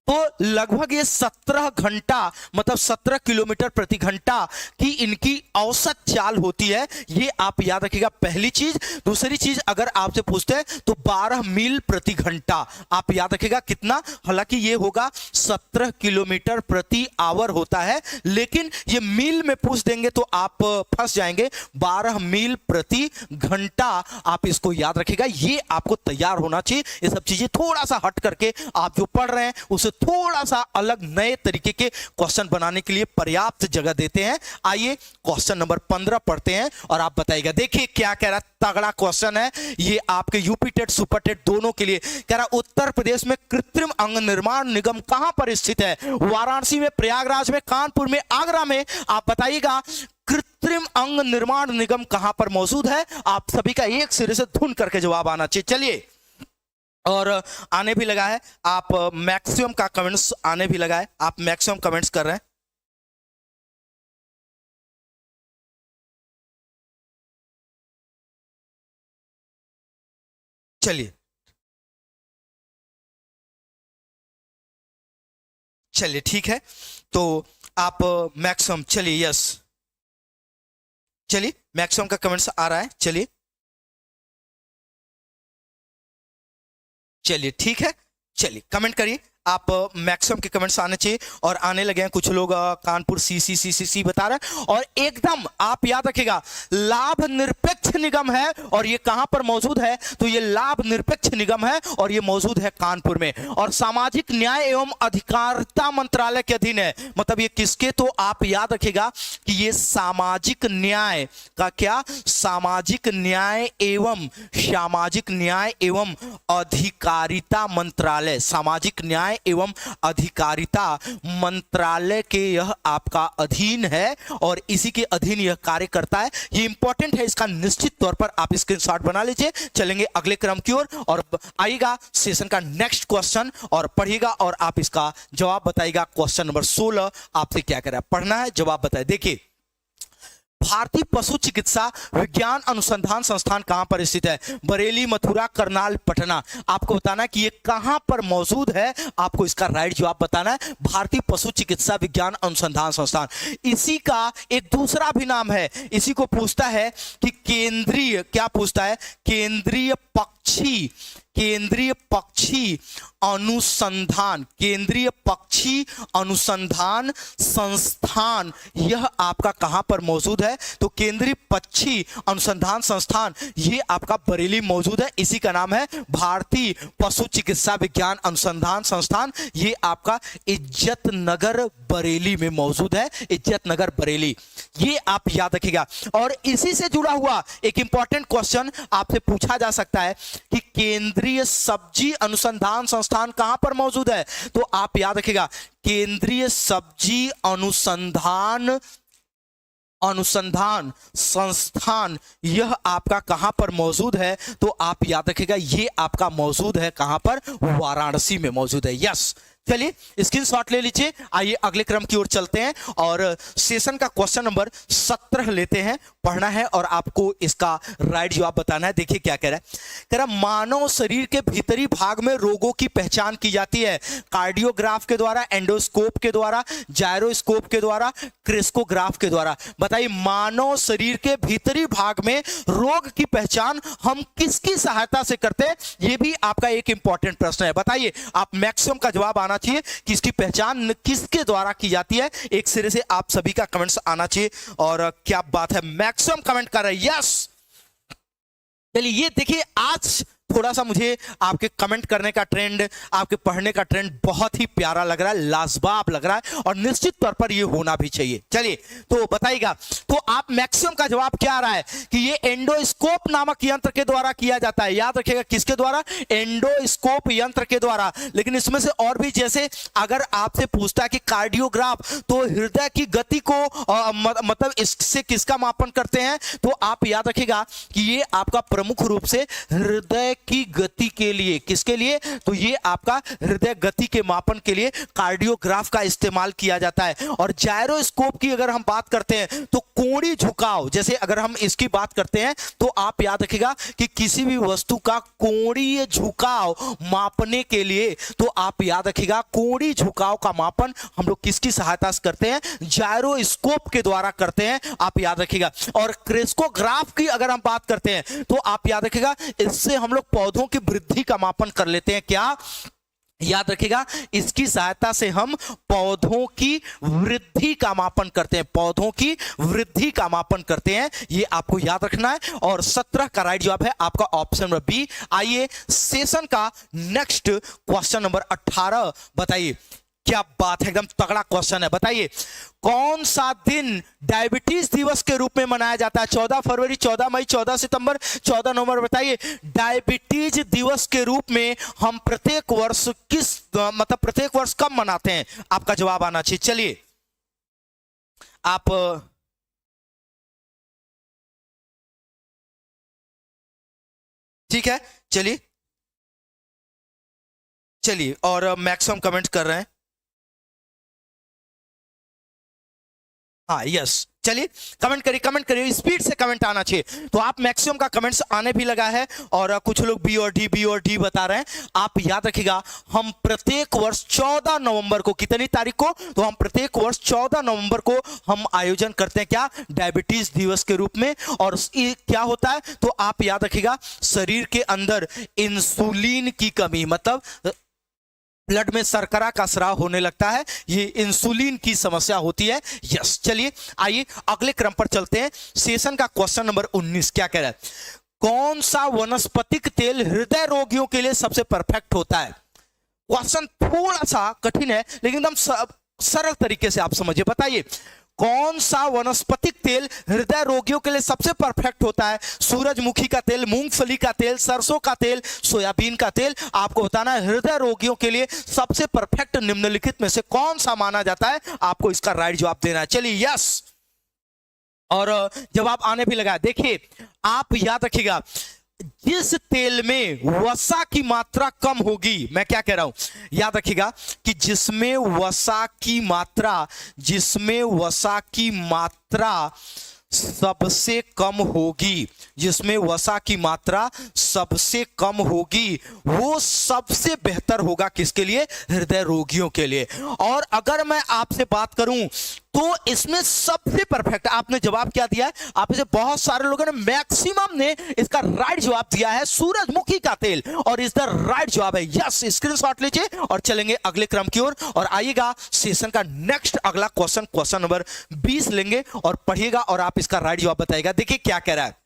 तो लगभग ये 17 घंटा, मतलब 17 किलोमीटर प्रति घंटा की इनकी औसत चाल होती है। ये आप याद रखिएगा पहली चीज। दूसरी चीज अगर आपसे पूछते हैं तो 12 मील प्रति घंटा। आप याद रखिएगा कितना? हालांकि ये होगा 17 किलोमीटर प्रति आवर होता है, लेकिन ये मील में पूछ देंगे तो आप फंस जाएंगे। 12 मील प्रति घंटा आप इसको याद रखिएगा। ये आपको तैयार होना चाहिए। ये सब चीजें थोड़ा सा हट करके आप जो पढ़ रहे हैं उसे थोड़ा सा अलग नए तरीके के क्वेश्चन बनाने के लिए पर्याप्त जगह देते हैं। आइए क्वेश्चन नंबर 15 पढ़ते हैं और आप बताइएगा। देखिए क्या कह रहा है, तगड़ा क्वेश्चन है ये आपके यूपी टेट सुपर टेट दोनों के लिए। कह रहा उत्तर प्रदेश में कृत्रिम अंग निर्माण निगम कहां पर स्थित है? वाराणसी में, प्रयागराज में, कानपुर में, आगरा में? आप बताइएगा कृत्रिम अंग निर्माण निगम कहां पर मौजूद है? आप सभी का एक सिरे से धुन करके जवाब आना चाहिए। चलिए और आने भी लगा है, आप मैक्सिमम का कमेंट्स आने भी लगा है, आप मैक्सिमम कमेंट्स कर रहे हैं। चलिए चलिए ठीक है, तो आप मैक्सिमम, चलिए यस, चलिए मैक्सिमम का कमेंट्स आ रहा है। चलिए चलिए ठीक है, चलिए कमेंट करिए। आप मैक्सिमम के कमेंट्स आने चाहिए और आने लगे हैं। कुछ लोग कानपुर सी बता रहे हैं और एकदम आप याद रखिएगा लाभ निरपेक्ष निगम है और ये कहां पर मौजूद है? तो ये लाभ निरपेक्ष निगम है और ये मौजूद है कानपुर में और सामाजिक न्याय एवं अधिकारिता मंत्रालय के अधीन है। मतलब ये किसके? तो आप याद रखिएगा कि ये सामाजिक न्याय का क्या? सामाजिक न्याय एवं अधिकारिता मंत्रालय, सामाजिक न्याय एवं अधिकारिता मंत्रालय के यह आपका अधीन है और इसी के अधीन यह कार्य करता है। ये इंपॉर्टेंट है, इसका निश्चित तौर पर आप स्क्रीनशॉट बना लीजिए। चलेंगे अगले क्रम की ओर और आइएगा सेशन का नेक्स्ट क्वेश्चन और पढ़िएगा और आप इसका जवाब बताइएगा। क्वेश्चन नंबर 16 आपसे क्या कह रहा है? पढ़ना है, जवाब बताए। देखिए भारतीय पशु चिकित्सा विज्ञान अनुसंधान संस्थान कहां पर स्थित है? बरेली, मथुरा, करनाल, पटना। आपको बताना है कि ये कहां पर मौजूद है, आपको इसका राइट जवाब बताना है। भारतीय पशु चिकित्सा विज्ञान अनुसंधान संस्थान। इसी का एक दूसरा भी नाम है, इसी को पूछता है कि केंद्रीय, क्या पूछता है? केंद्रीय पक्षी अनुसंधान, केंद्रीय पक्षी अनुसंधान संस्थान, यह आपका कहां पर मौजूद है? तो केंद्रीय पक्षी अनुसंधान संस्थान ये आपका बरेली मौजूद है। इसी का नाम है भारतीय पशु चिकित्सा विज्ञान अनुसंधान संस्थान। ये आपका इज्जत नगर बरेली में मौजूद है, इज्जत नगर बरेली, ये आप याद रखिएगा। और इसी से जुड़ा हुआ एक इंपॉर्टेंट क्वेश्चन आपसे पूछा जा सकता है कि केंद्रीय सब्जी अनुसंधान संस्थान कहां पर मौजूद है? तो आप याद रखिएगा, केंद्रीय सब्जी अनुसंधान संस्थान यह आपका कहां पर मौजूद है? तो आप याद रखिएगा, ये आपका मौजूद है कहां पर? वाराणसी में मौजूद है। यस, चलिए स्क्रीनशॉट ले लीजिए। आइए अगले क्रम की ओर चलते हैं और सेशन का क्वेश्चन नंबर 17 लेते हैं। पढ़ना है और आपको इसका राइट जवाब बताना है। देखिए क्या कह रहा है, कह रहा मानव शरीर के भीतरी भाग में रोगों की पहचान की जाती है कार्डियोग्राफ के द्वारा, एंडोस्कोप के द्वारा, जायरोस्कोप के द्वारा, क्रेस्कोग्राफ के द्वारा। बताइए मानव शरीर के भीतरी भाग में रोग की पहचान हम किसकी सहायता से करते हैं? यह भी आपका एक इंपॉर्टेंट प्रश्न है। बताइए, आप मैक्सिमम का जवाब आना चाहिए कि इसकी पहचान किसके द्वारा की जाती है। एक सिरे से आप सभी का कमेंट्स आना चाहिए। और क्या बात है, मैक्सिमम कमेंट कर रहे हैं। यस, चलिए ये देखिए, आज थोड़ा सा मुझे आपके कमेंट करने का ट्रेंड, आपके पढ़ने का ट्रेंड बहुत ही प्यारा लग रहा है, लाजवाब लग रहा है और निश्चित तौर पर ये होना भी चाहिए। चलिए तो बताइएगा, तो आप मैक्सिमम का जवाब क्या आ रहा है कि ये एंडोस्कोप नामक यंत्र के द्वारा किया जाता है। याद रखिएगा, किसके द्वारा? एंडोस्कोप यंत्र के द्वारा। लेकिन इसमें से और भी, जैसे अगर आपसे पूछता है कि कार्डियोग्राफ, तो हृदय की गति को मतलब इससे किसका मापन करते हैं? तो आप याद रखिएगा कि ये आपका प्रमुख रूप से हृदय की गति के लिए, किसके लिए? तो ये आपका हृदय गति के मापन के लिए कार्डियोग्राफ का इस्तेमाल किया जाता है। और जायरोस्कोप की अगर हम बात करते हैं तो कोणीय झुकाव, जैसे अगर हम इसकी बात करते हैं तो आप याद रखिएगा कि किसी भी वस्तु का कोणीय झुकाव मापने के लिए, तो आप याद रखिएगा कोणीय झुकाव का मापन हम लोग किसकी सहायता से करते हैं? जायरोस्कोप के द्वारा करते हैं, आप याद रखिएगा। और क्रेस्कोग्राफ की अगर हम बात करते हैं तो आप याद रखिएगा, इससे हम लोग पौधों की वृद्धि का मापन कर लेते हैं। क्या याद रखिएगा? इसकी सहायता से हम पौधों की वृद्धि का मापन करते हैं, पौधों की वृद्धि का मापन करते हैं, ये आपको याद रखना है। और 17 का राइट जवाब है आपका ऑप्शन नंबर बी। आइए सेशन का नेक्स्ट क्वेश्चन नंबर 18 बताइए। क्या बात है, एकदम तगड़ा क्वेश्चन है। बताइए कौन सा दिन डायबिटीज दिवस के रूप में मनाया जाता है? 14 फरवरी, 14 मई, 14 सितंबर, 14 नवंबर। बताइए डायबिटीज दिवस के रूप में हम प्रत्येक वर्ष प्रत्येक वर्ष कब मनाते हैं? आपका जवाब आना चाहिए। चलिए आप ठीक है, चलिए और मैक्सिमम कमेंट कर रहे हैं। हाँ यस, चलिए कमेंट करिए, स्पीड से कमेंट आना चाहिए। तो आप मैक्सिमम का कमेंट्स आने भी लगा है और कुछ लोग बी और डी बता रहे हैं। आप याद रखिएगा, हम प्रत्येक वर्ष 14 नवंबर को, कितनी तारीख को? तो हम प्रत्येक वर्ष 14 नवंबर को हम आयोजन करते हैं क्या? डायबिटीज दिवस के रूप में। और क्या होता है? तो आप याद रखिएगा, शरीर के अंदर इंसुलिन की कमी, मतलब ब्लड में शर्करा का स्राव होने लगता है, ये इंसुलिन की समस्या होती है। यस, चलिए आइए अगले क्रम पर चलते हैं। सेशन का क्वेश्चन नंबर 19 क्या कह रहा है? कौन सा वनस्पतिक तेल हृदय रोगियों के लिए सबसे परफेक्ट होता है? क्वेश्चन थोड़ा सा कठिन है लेकिन एकदम सरल तरीके से आप समझिए। बताइए कौन सा वनस्पतिक तेल हृदय रोगियों के लिए सबसे परफेक्ट होता है? सूरजमुखी का तेल, मूंगफली का तेल, सरसों का तेल, सोयाबीन का तेल। आपको बताना है हृदय रोगियों के लिए सबसे परफेक्ट निम्नलिखित में से कौन सा माना जाता है? आपको इसका राइट जवाब देना है। चलिए यस, और जवाब आने भी लगा। देखिए आप याद रखिएगा, जिस तेल में वसा की मात्रा कम होगी, मैं क्या कह रहा हूं, याद रखिएगा कि जिसमें वसा की मात्रा सबसे कम होगी, जिसमें वसा की मात्रा सबसे कम होगी, वो सबसे बेहतर होगा किसके लिए? हृदय रोगियों के लिए। और अगर मैं आपसे बात करूं तो इसमें सबसे परफेक्ट आपने जवाब क्या दिया है? आप में से बहुत सारे लोगों ने, मैक्सिमम ने इसका राइट जवाब दिया है सूरजमुखी का तेल, और इस द राइट जवाब है। यस, स्क्रीनशॉट लीजिए और चलेंगे अगले क्रम की ओर। और आइएगा सेशन का नेक्स्ट अगला क्वेश्चन नंबर 20 लेंगे और पढ़िएगा और आप इसका राइट जवाब बताइएगा। देखिए क्या कह रहा है,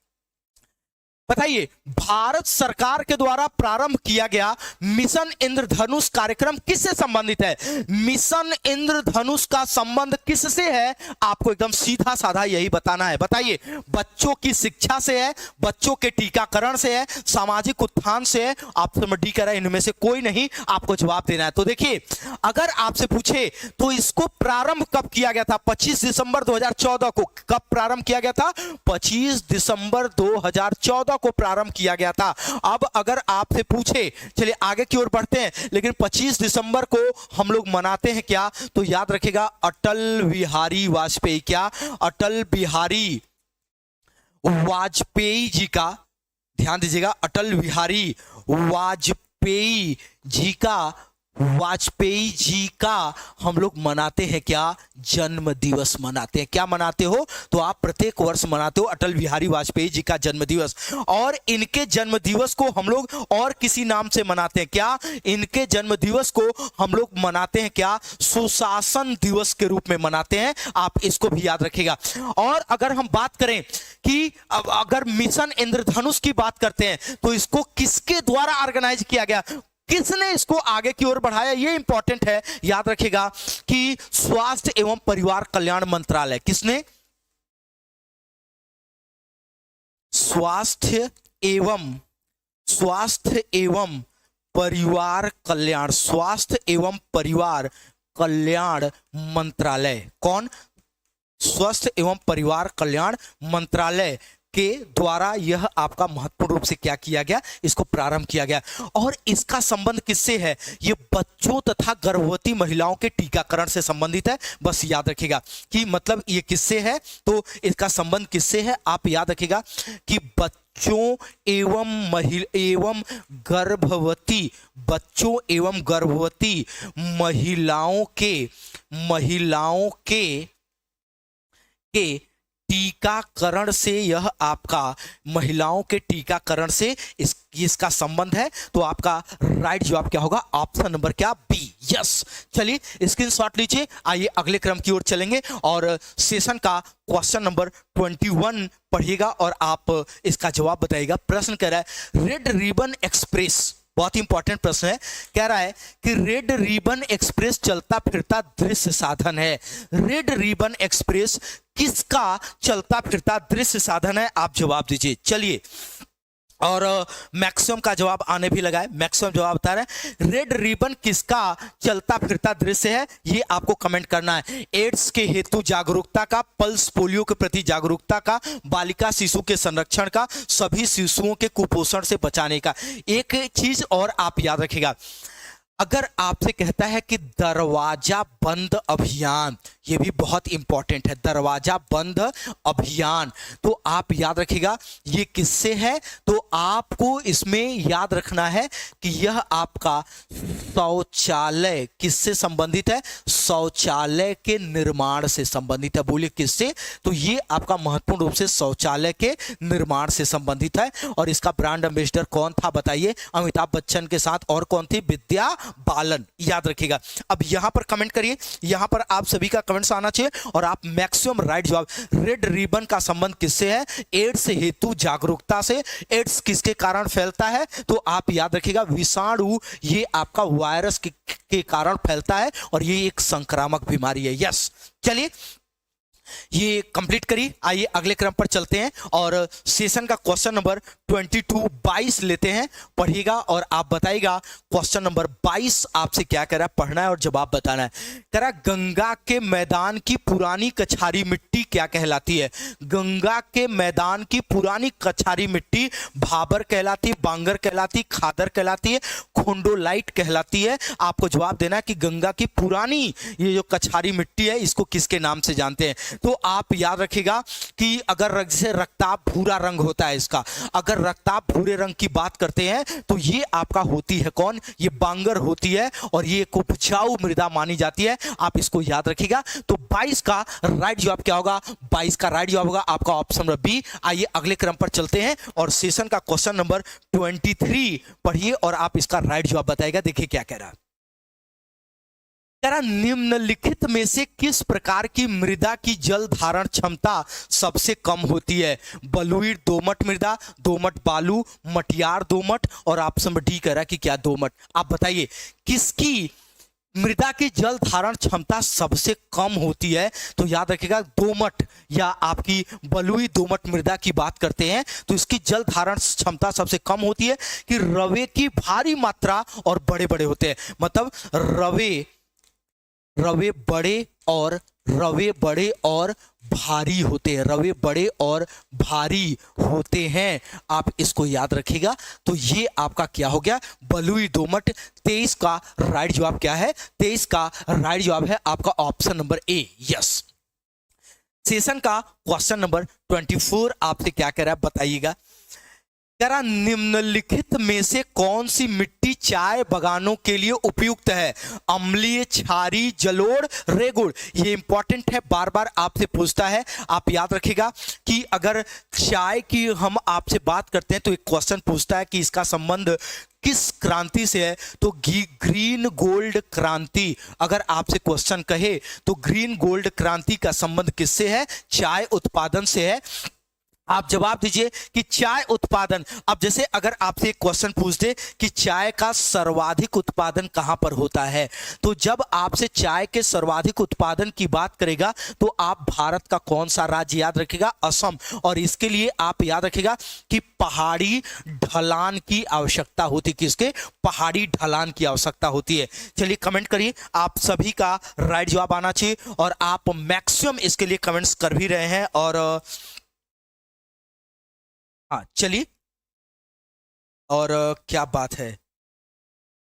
बताइए। भारत सरकार के द्वारा प्रारंभ किया गया मिशन इंद्रधनुष कार्यक्रम किससे संबंधित है? मिशन इंद्रधनुष का संबंध किससे है? आपको एकदम सीधा साधा यही बताना है। बताइए, बच्चों की शिक्षा से है, बच्चों के टीकाकरण से है, सामाजिक उत्थान से है? आप समझ डी कह रहा है इनमें से कोई नहीं, आपको जवाब देना है। तो देखिए, अगर आपसे पूछे तो इसको प्रारंभ कब किया गया था? 25 दिसंबर 2014 को। कब प्रारंभ किया गया था? 25 दिसंबर 2014 को प्रारंभ किया गया था। अब अगर आपसे पूछे, चलिए आगे की ओर बढ़ते हैं, लेकिन 25 दिसंबर को हम लोग मनाते हैं क्या? तो याद रखिएगा, अटल बिहारी वाजपेयी, क्या? अटल बिहारी वाजपेयी जी का, ध्यान दीजिएगा, अटल बिहारी वाजपेयी जी का हम लोग मनाते हैं क्या? जन्म दिवस मनाते हैं। क्या मनाते हो? तो आप प्रत्येक वर्ष मनाते हो अटल बिहारी वाजपेयी जी का जन्म दिवस। और इनके जन्म दिवस को हम लोग और किसी नाम से मनाते हैं क्या? इनके जन्म दिवस को हम लोग मनाते हैं क्या? सुशासन दिवस के रूप में मनाते हैं। आप इसको भी याद रखिएगा। और अगर हम बात करें कि अगर मिशन इंद्रधनुष की बात करते हैं तो इसको किसके द्वारा ऑर्गेनाइज किया गया? किसने इसको आगे की ओर बढ़ाया? ये इंपॉर्टेंट है, याद रखिएगा कि स्वास्थ्य एवं परिवार कल्याण मंत्रालय। किसने? स्वास्थ्य एवं परिवार कल्याण मंत्रालय। कौन? स्वास्थ्य एवं परिवार कल्याण मंत्रालय के द्वारा यह आपका महत्वपूर्ण रूप से क्या किया गया? इसको प्रारंभ किया गया। और इसका संबंध किससे है? ये बच्चों तथा गर्भवती महिलाओं के टीकाकरण से संबंधित है। बस याद रखिएगा कि मतलब ये किससे है, तो इसका संबंध किससे है? आप याद रखिएगा कि बच्चों एवं गर्भवती महिलाओं के टीकाकरण से, यह आपका महिलाओं के टीकाकरण से इसका संबंध है। तो आपका राइट जवाब क्या होगा? ऑप्शन नंबर क्या? बी। यस, चलिए स्क्रीनशॉट लीजिए। आइए अगले क्रम की ओर चलेंगे और सेशन का क्वेश्चन नंबर 21 पढ़िएगा और आप इसका जवाब बताइएगा। प्रश्न कह रहा है, रेड रिबन एक्सप्रेस, बहुत इंपॉर्टेंट प्रश्न है, कह रहा है कि रेड रिबन एक्सप्रेस चलता फिरता दृश्य साधन है। रेड रिबन एक्सप्रेस किसका चलता फिरता दृश्य साधन है? आप जवाब दीजिए। चलिए, और मैक्सिमम का जवाब आने भी लगा है। मैक्सिमम जवाब बता रहे हैं, रेड रिबन किसका चलता फिरता दृश्य है? ये आपको कमेंट करना है। एड्स के हेतु जागरूकता का, पल्स पोलियो के प्रति जागरूकता का, बालिका शिशु के संरक्षण का, सभी शिशुओं के कुपोषण से बचाने का। एक चीज और आप याद रखिएगा, अगर आपसे कहता है कि दरवाजा बंद अभियान, ये भी बहुत इंपॉर्टेंट है, दरवाजा बंद अभियान, तो आप याद रखिएगा ये किससे है? तो आपको इसमें याद रखना है कि यह आपका शौचालय किससे संबंधित है? शौचालय के निर्माण से संबंधित है। बोलिए किससे? तो ये आपका महत्वपूर्ण रूप से शौचालय के निर्माण से संबंधित है। और इसका ब्रांड एम्बेसडर कौन था बताइए? अमिताभ बच्चन के साथ और कौन थी? विद्या बालन। याद रखिएगा। अब यहां पर कमेंट करिए, यहां पर आप सभी का कमेंट्स आना चाहिए और आप मैक्सिमम राइट जवाब। रेड रिबन का संबंध किससे है? एड्स हेतु जागरूकता से। एड्स किसके कारण फैलता है? तो आप याद रखिएगा विषाणु, ये आपका वायरस के कारण फैलता है और ये एक संक्रामक बीमारी है। यस, चलिए ये कंप्लीट करिए। आइए अगले क्रम पर चलते हैं और सेशन का क्वेश्चन नंबर 22 लेते हैं। पढ़िएगा और आप बताइएगा क्वेश्चन नंबर 22 आपसे क्या कह रहा है, पढ़ना है और जवाब बताना है। कह रहा गंगा के मैदान की पुरानी कछारी मिट्टी क्या कहलाती है? गंगा के मैदान की पुरानी कछारी मिट्टी भाबर कहलाती, बांगर कहलाती, खादर कहलाती है, खोंडोलाइट कहलाती है। आपको जवाब देना है कि गंगा की पुरानी ये जो कछारी मिट्टी है इसको किसके नाम से जानते हैं? तो आप याद रखिएगा कि अगर जैसे रक्ताब भूरा रंग होता है इसका, अगर रक्ताब भूरे रंग की बात करते हैं तो ये आपका होती है कौन, ये बांगर होती है और ये एक उपजाऊ मृदा मानी जाती है। आप इसको याद रखिएगा। तो 22 का राइट जवाब क्या होगा, 22 का राइट जवाब होगा आपका ऑप्शन नंबर बी। आइए अगले क्रम पर चलते हैं और सेशन का क्वेश्चन नंबर 23 पढ़िए और आप इसका राइट जवाब बताइएगा। देखिए क्या कह रहा है। निम्नलिखित में से किस प्रकार की मृदा की जल धारण क्षमता सबसे कम होती है, बलुई दोमट मृदा, दोमट बालू, मटियार दोमट, और ऑप्शन नंबर डी कह रहा है कि क्या दोमट। आप बताइए किसकी मृदा की जल धारण क्षमता सबसे कम होती है। तो याद रखिएगा दोमट या आपकी बलुई दोमट मृदा की बात करते हैं तो इसकी जल धारण क्षमता सबसे कम होती है कि रवे की भारी मात्रा और बड़े बड़े होते हैं। मतलब रवे बड़े और भारी होते हैं, रवे बड़े और भारी होते हैं। आप इसको याद रखिएगा। तो ये आपका क्या हो गया, बलुई दोमट। 23 का राइट जवाब क्या है, 23 का राइट जवाब है आपका option number A, yes. Session का क्वेश्चन नंबर 24 आपसे क्या कह रहा है बताइएगा। जरा निम्नलिखित में से कौन सी मिट्टी चाय बागानों के लिए उपयुक्त है, अम्लीय, क्षारीय, जलोढ़, रेगुड़। ये इंपॉर्टेंट है, बार बार आपसे पूछता है। आप याद रखिएगा कि अगर चाय की हम आपसे बात करते हैं तो एक क्वेश्चन पूछता है कि इसका संबंध किस क्रांति से है, तो ग्रीन गोल्ड क्रांति। अगर आपसे क्वेश्चन कहे तो ग्रीन गोल्ड क्रांति का संबंध किससे है, चाय उत्पादन से है। आप जवाब दीजिए कि चाय उत्पादन। अब जैसे अगर आपसे एक क्वेश्चन पूछ दे कि चाय का सर्वाधिक उत्पादन कहां पर होता है, तो जब आपसे चाय के सर्वाधिक उत्पादन की बात करेगा तो आप भारत का कौन सा राज्य याद रखेगा, असम। और इसके लिए आप याद रखेगा कि पहाड़ी ढलान की आवश्यकता होती है, किसके, पहाड़ी ढलान की आवश्यकता होती है। चलिए कमेंट करिए, आप सभी का राइट जवाब आना चाहिए और आप मैक्सिमम इसके लिए कमेंट्स कर भी रहे हैं। और हाँ चलिए, और क्या बात है,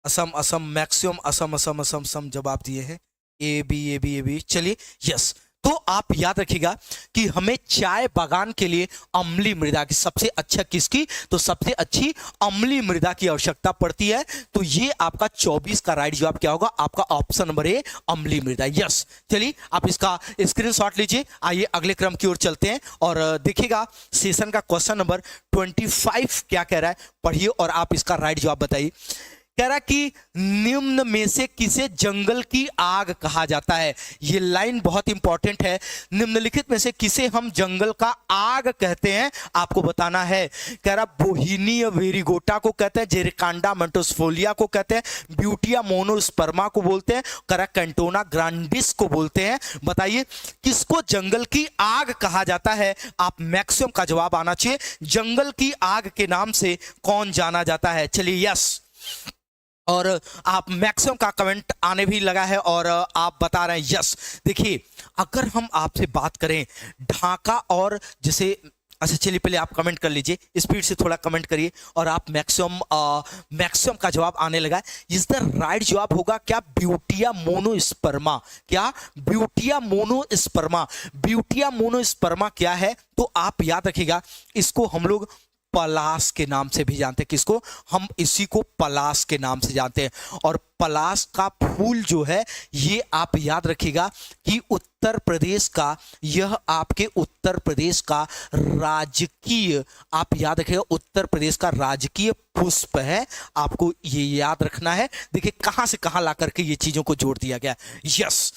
असम मैक्सिमम असम जवाब दिए हैं, ए बी। चलिए यस। तो आप याद रखिएगा कि हमें चाय बागान के लिए अम्लीय मृदा की सबसे अच्छा किसकी, तो सबसे अच्छी अम्लीय मृदा की आवश्यकता पड़ती है। तो ये आपका 24 का राइट जवाब क्या होगा, आपका ऑप्शन नंबर ए, अम्लीय मृदा, यस। चलिए आप इसका स्क्रीनशॉट लीजिए। आइए अगले क्रम की ओर चलते हैं और देखिएगा सेशन का क्वेश्चन नंबर 25 क्या कह रहा है, पढ़िए और आप इसका राइट जवाब बताइए। कह रहा कि निम्न में से किसे जंगल की आग कहा जाता है। ये लाइन बहुत इंपॉर्टेंट है। निम्नलिखित में से किसे हम जंगल का आग कहते हैं, आपको बताना है। कह रहा बोहिनिया वेरिगोटा को कहते हैं, जेरिकांडा मेंटोसफोलिया को कहते हैं, ब्यूटिया मोनोस्पर्मा को बोलते हैं, कह रहा कैंटोना ग्रांडिस को बोलते हैं। बताइए किसको जंगल की आग कहा जाता है। आप मैक्सिमम का जवाब आना चाहिए, जंगल की आग के नाम से कौन जाना जाता है। चलिए यस, और आप मैक्सिमम का कमेंट आने भी लगा है और आप बता रहे हैं यस। देखिए अगर हम आपसे बात करें ढाका और जैसे, अच्छा चलिए पहले आप कमेंट कर लीजिए, स्पीड से थोड़ा कमेंट करिए और आप मैक्सिमम का जवाब आने लगा है। इसका राइट जवाब होगा क्या, ब्यूटिया मोनोस्पर्मा। क्या, ब्यूटिया मोनोस्पर्मा। ब्यूटिया मोनोस्पर्मा क्या है, तो आप याद रखिएगा इसको हम लोग पलाश के नाम से भी जानते हैं। किसको, हम इसी को पलाश के नाम से जानते हैं। और पलाश का फूल जो है ये आप याद रखिएगा कि उत्तर प्रदेश का, यह आपके उत्तर प्रदेश का राजकीय, आप याद रखिएगा उत्तर प्रदेश का राजकीय पुष्प है। आपको ये याद रखना है। देखिए कहां से कहां ला करके ये चीजों को जोड़ दिया गया, यस।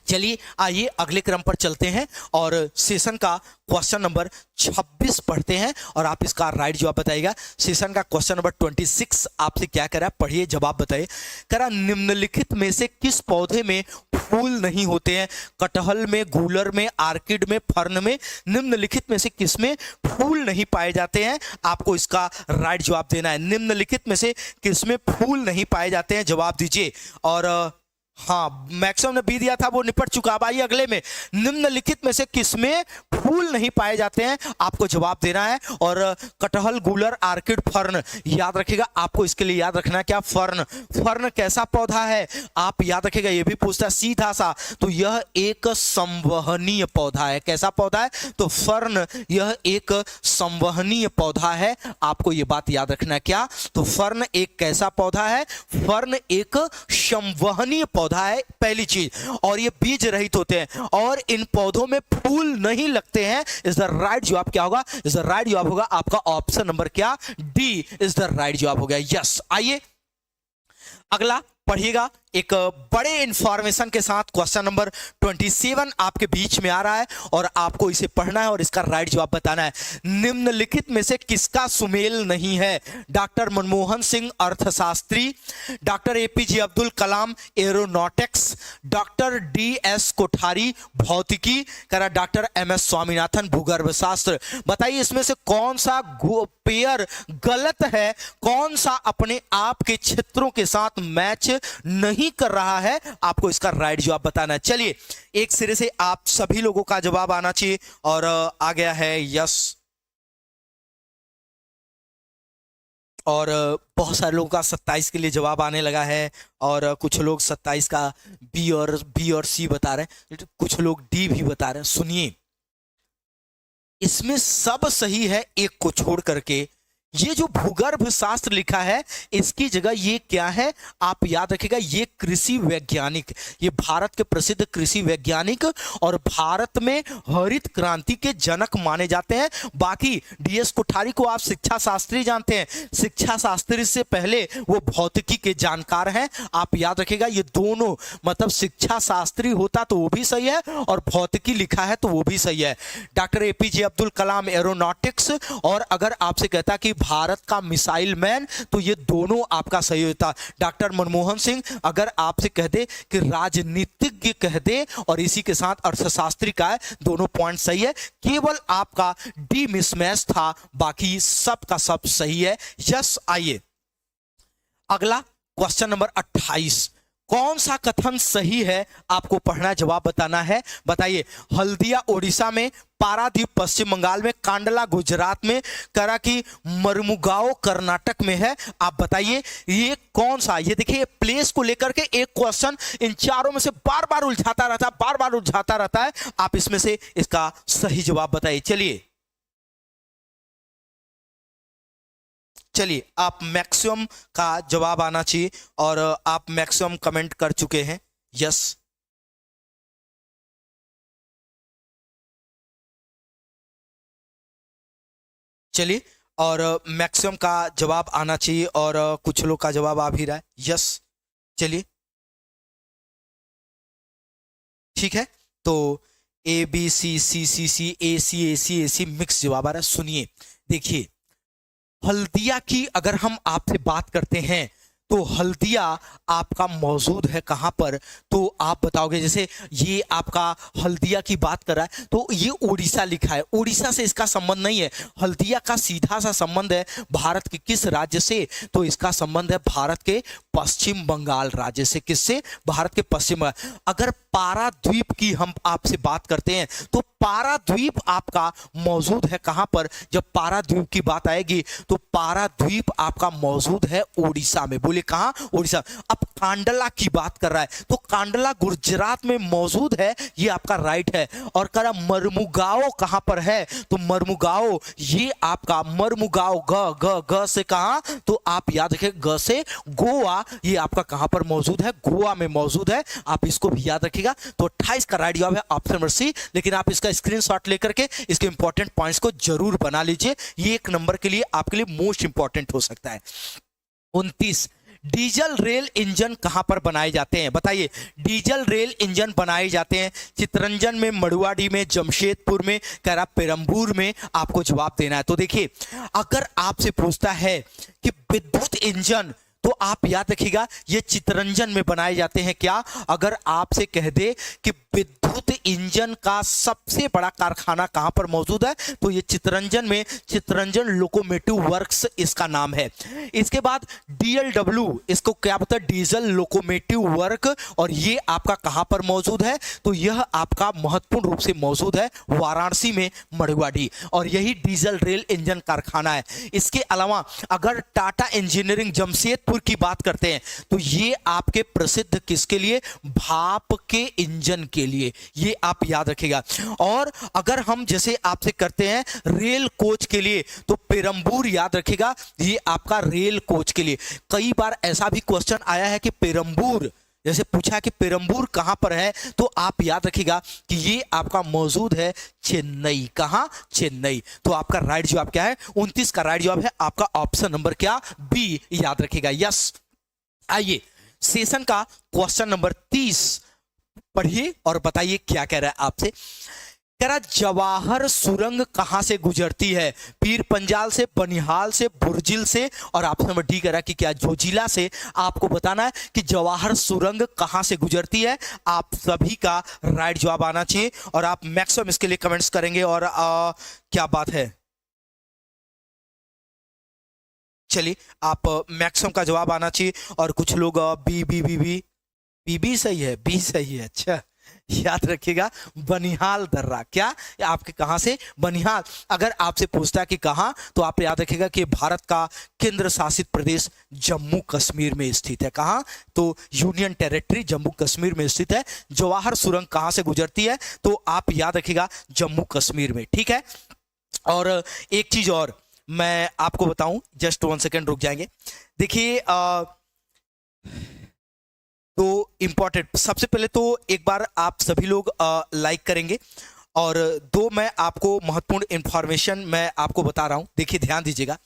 चलिए आइए अगले क्रम पर चलते हैं और सेशन का क्वेश्चन नंबर 26 पढ़ते हैं और आप इसका राइट जवाब बताइएगा। सेशन का क्वेश्चन नंबर 26 आपसे क्या कह रहा है, पढ़िए जवाब बताइए। कह रहा निम्नलिखित में से किस पौधे में फूल नहीं होते हैं, कटहल में, गूलर में, आर्किड में, फर्न में। निम्नलिखित में से किसमें फूल नहीं पाए जाते हैं, आपको इसका राइट जवाब देना है। निम्नलिखित में से किसमें फूल नहीं पाए जाते हैं, जवाब दीजिए। और हाँ, मैक्सिमम ने बी दिया था, वो निपट चुका। अब आइए अगले में, निम्नलिखित में से किसमें फूल नहीं पाए जाते हैं, आपको जवाब देना है। और कटहल, गूलर, आर्किड, फर्न, याद रखिएगा आपको इसके लिए याद रखना है क्या, फर्न। फर्न कैसा पौधा है, आप याद रखिएगा, ये भी पूछता है सीधा सा, तो यह एक संवहनीय पौधा है। कैसा पौधा है, तो फर्न यह एक संवहनीय पौधा है, आपको ये बात याद रखना है क्या, तो फर्न एक कैसा पौधा है, फर्न एक संवहनीय पौधा है, पहली चीज। और ये बीज रहित होते हैं और इन पौधों में फूल नहीं लगते हैं। इज द राइट जवाब क्या होगा, इज द राइट जवाब होगा आपका ऑप्शन नंबर क्या, डी इज द राइट जवाब हो गया। यस, आइए अगला पढ़िएगा, एक बड़े इंफॉर्मेशन के साथ क्वेश्चन नंबर 27 आपके बीच में आ रहा है और आपको इसे पढ़ना है और इसका राइट जवाब बताना है। निम्नलिखित में से किसका सुमेल नहीं है, डॉक्टर मनमोहन सिंह अर्थशास्त्री, doctor APJ Abdul Kalam aeronautics, doctor DS Kothari भौतिकी, कह रहा डॉक्टर एमएस स्वामीनाथन भूगर्भ शास्त्र। बताइए इसमें से कौन सा पेयर गलत है, कौन सा अपने आप के क्षेत्रों के साथ मैच नहीं कर रहा है, आपको इसका राइट जवाब बताना है। चलिए एक सिरे से आप सभी लोगों का जवाब आना चाहिए और आ गया है यस, और बहुत सारे लोगों का 27 के लिए जवाब आने लगा है और कुछ लोग 27 का बी और सी बता रहे हैं, कुछ लोग डी भी बता रहे हैं। सुनिए, इसमें सब सही है एक को छोड़ करके। ये जो भूगर्भ शास्त्र लिखा है इसकी जगह ये क्या है, आप याद रखिएगा, ये कृषि वैज्ञानिक, ये भारत के प्रसिद्ध कृषि वैज्ञानिक और भारत में हरित क्रांति के जनक माने जाते हैं। बाकी डीएस कोठारी को आप शिक्षा शास्त्री जानते हैं, शिक्षा शास्त्री से पहले वो भौतिकी के जानकार हैं। आप याद रखिएगा ये दोनों, मतलब शिक्षा शास्त्री होता तो वो भी सही है और भौतिकी लिखा है तो वो भी सही है। Doctor APJ Abdul Kalam aeronautics, और अगर आपसे कहता कि भारत का मिसाइल मैन, तो ये दोनों आपका सही होता। डॉक्टर मनमोहन सिंह अगर आपसे कह दे कि राजनीतिज्ञ कह दे और इसी के साथ अर्थशास्त्री का है, दोनों पॉइंट सही है, केवल आपका डी मिसमैच था, बाकी सब का सब सही है। यस, आइए अगला क्वेश्चन नंबर 28, कौन सा कथन सही है आपको पढ़ना, जवाब बताना है। बताइए, हल्दिया ओडिशा में, पारादीप पश्चिम बंगाल में, कांडला गुजरात में, कराकी मरमुगाओ कर्नाटक में है। आप बताइए ये कौन सा, ये देखिए प्लेस को लेकर के एक क्वेश्चन इन चारों में से बार बार उलझाता रहता है, बार बार उलझाता रहता है। आप इसमें से इसका सही जवाब बताइए। चलिए आप मैक्सिमम का जवाब आना चाहिए और आप मैक्सिमम कमेंट कर चुके हैं। यस, चलिए, और मैक्सिमम का जवाब आना चाहिए और कुछ लोग का जवाब आ भी रहा है। यस, चलिए ठीक है, तो A B C C C C A C A C A C mix जवाब आ रहा है। सुनिए, देखिए हल्दिया की अगर हम आपसे बात करते हैं तो हल्दिया आपका मौजूद है कहां पर, तो आप बताओगे, जैसे ये आपका हल्दिया की बात कर रहा है तो ये उड़ीसा लिखा है, उड़ीसा से इसका संबंध नहीं है। हल्दिया का सीधा सा संबंध है भारत के किस राज्य से, तो इसका संबंध है भारत के पश्चिम बंगाल राज्य से। किससे, भारत के पश्चिम बंगाल। अगर पाराद्वीप की हम आपसे बात करते हैं तो पाराद्वीप आपका मौजूद है कहां पर, जब पाराद्वीप की बात आएगी तो पाराद्वीप आपका मौजूद है उड़ीसा में। बोले कहां, उड़ीसा। अब कांडला की बात कर रहा है तो कांडला गुजरात में मौजूद है, ये आपका राइट है। और कह रहा मरमुगाओ कहां पर है, तो मरमुगाओ ये आपका मरमुगाओ ग ग ग से कहां, तो आप याद रखें ग से गोवा, ये आपका कहां पर मौजूद है, गोवा में मौजूद है। आप इसको भी याद रखिएगा। तो 28 का राइट जवाब है ऑप्शन नंबर सी, लेकिन आप इसका स्क्रीनशॉट लेकर के इसके इंपॉर्टेंट पॉइंट्स को जरूर बना लीजिए, ये एक नंबर के लिए आपके लिए मोस्ट इंपॉर्टेंट हो सकता है। 29, डीजल रेल इंजन कहां पर बनाए जाते हैं। बताइए, डीजल रेल इंजन बनाए जाते हैं चितरंजन में, मड़ुआडी में, जमशेदपुर में, कह पेरम्बूर में। आपको जवाब देना है। तो देखिए, अगर आपसे पूछता है कि विद्युत इंजन तो आप याद रखिएगा ये चितरंजन में बनाए जाते हैं। क्या अगर आपसे कह दे कि विद्युत इंजन का सबसे बड़ा कारखाना कहां पर मौजूद है, तो ये चितरंजन में चितरंजन लोकोमोटिव वर्क्स इसका नाम है। इसके बाद DLW, इसको क्या बोलते हैं, डीजल लोकोमोटिव वर्क, और ये आपका कहां पर मौजूद है, तो यह आपका महत्वपूर्ण रूप से मौजूद है वाराणसी में, मड़ुवाडी, और यही डीजल रेल इंजन कारखाना है। इसके अलावा अगर टाटा इंजीनियरिंग जमशेदपुर की बात करते हैं, तो ये आपके प्रसिद्ध किसके लिए, भाप के इंजन के लिए, ये आप याद रखिएगा। और अगर हम जैसे आपसे करते हैं रेल कोच के लिए, तो पेरंबूर याद रखिएगा, ये आपका रेल कोच के लिए। कई बार ऐसा भी क्वेश्चन आया है कि पेरंबूर, जैसे पूछा कि पेरंबूर कहां पर है, तो आप याद रखिएगा कि ये आपका मौजूद है चेन्नई। कहां, चेन्नई। तो आपका राइट जवाब क्या है, 29 का राइट जवाब है आपका ऑप्शन नंबर क्या, बी, याद रखिएगा। यस, आइए सेशन का क्वेश्चन नंबर 30 पढ़िए और बताइए क्या कह रहा है आपसे। कह रहा जवाहर सुरंग कहां से गुजरती है, पीर पंजाल से, बनिहाल से, बुर्जिल से, और ऑप्शन नंबर डी कह रहा है कि क्या, जोजिला से। आपको बताना है कि जवाहर सुरंग कहां से गुजरती है। आप सभी का राइट जवाब आना चाहिए और आप मैक्सिमम इसके लिए कमेंट्स करेंगे। और क्या बात है, चलिए आप मैक्सिमम का जवाब आना चाहिए। और कुछ लोग B B B B B B सही है, बी सही है। अच्छा, याद रखिएगा बनिहाल दर्रा। क्या, आपके कहां से, बनिहाल। अगर आपसे पूछता है कि कहां, तो आप याद रखिएगा कि भारत का केंद्र शासित प्रदेश जम्मू कश्मीर में स्थित है। कहां, तो यूनियन टेरिटरी जम्मू कश्मीर में स्थित है। जवाहर सुरंग कहां से गुजरती है, तो आप याद रखिएगा जम्मू कश्मीर में, ठीक है। और एक चीज और मैं आपको बताऊं, जस्ट 1 सेकेंड रुक जाएंगे। देखिए तो इंपॉर्टेंट, सबसे पहले तो एक बार आप सभी लोग लाइक करेंगे, और दो मैं आपको महत्वपूर्ण इंफॉर्मेशन मैं आपको बता रहा हूं, देखिए ध्यान दीजिएगा।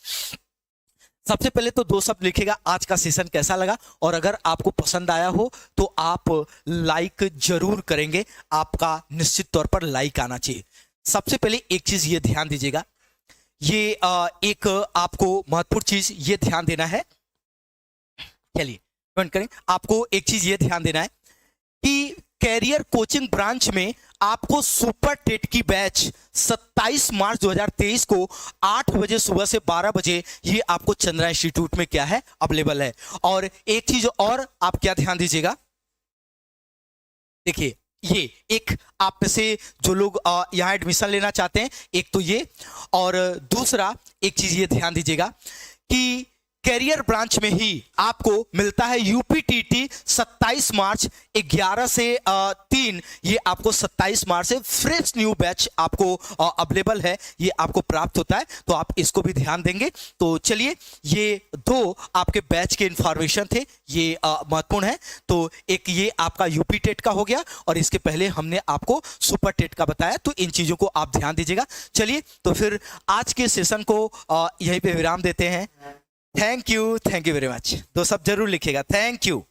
सबसे पहले तो 2 शब्द लिखेगा, आज का सेशन कैसा लगा, और अगर आपको पसंद आया हो तो आप लाइक जरूर करेंगे, आपका निश्चित तौर पर लाइक आना चाहिए। सबसे पहले एक चीज ये ध्यान दीजिएगा, ये एक आपको महत्वपूर्ण चीज ये ध्यान देना है। चलिए करें, आपको एक चीज ये ध्यान देना है कि कैरियर कोचिंग ब्रांच में आपको सुपर टेट की बैच 27 मार्च 2023 को 8 बजे सुबह से 12 बजे ये आपको चंद्रा इंस्टीट्यूट में क्या है, अवेलेबल है। और एक चीज और आप क्या ध्यान दीजिएगा, देखिए ये एक आप में से जो लोग यहां एडमिशन लेना चाहते हैं, एक तो ये, और दूसरा एक चीज ये ध्यान दीजिएगा कि कैरियर ब्रांच में ही आपको मिलता है यूपीटीटी 27 मार्च 11 से 3, ये आपको 27 मार्च से फ्रेश न्यू बैच आपको अवेलेबल है, ये आपको प्राप्त होता है, तो आप इसको भी ध्यान देंगे। तो चलिए, ये 2 आपके बैच के इंफॉर्मेशन थे, ये महत्वपूर्ण है। तो एक ये आपका यूपी टेट का हो गया, और इसके पहले हमने आपको सुपर टेट का बताया, तो इन चीजों को आप ध्यान दीजिएगा। चलिए तो फिर आज के सेशन को यहीं पे विराम देते हैं। Thank you very much. 2 शब्द जरूर लिखिएगा, थैंक यू।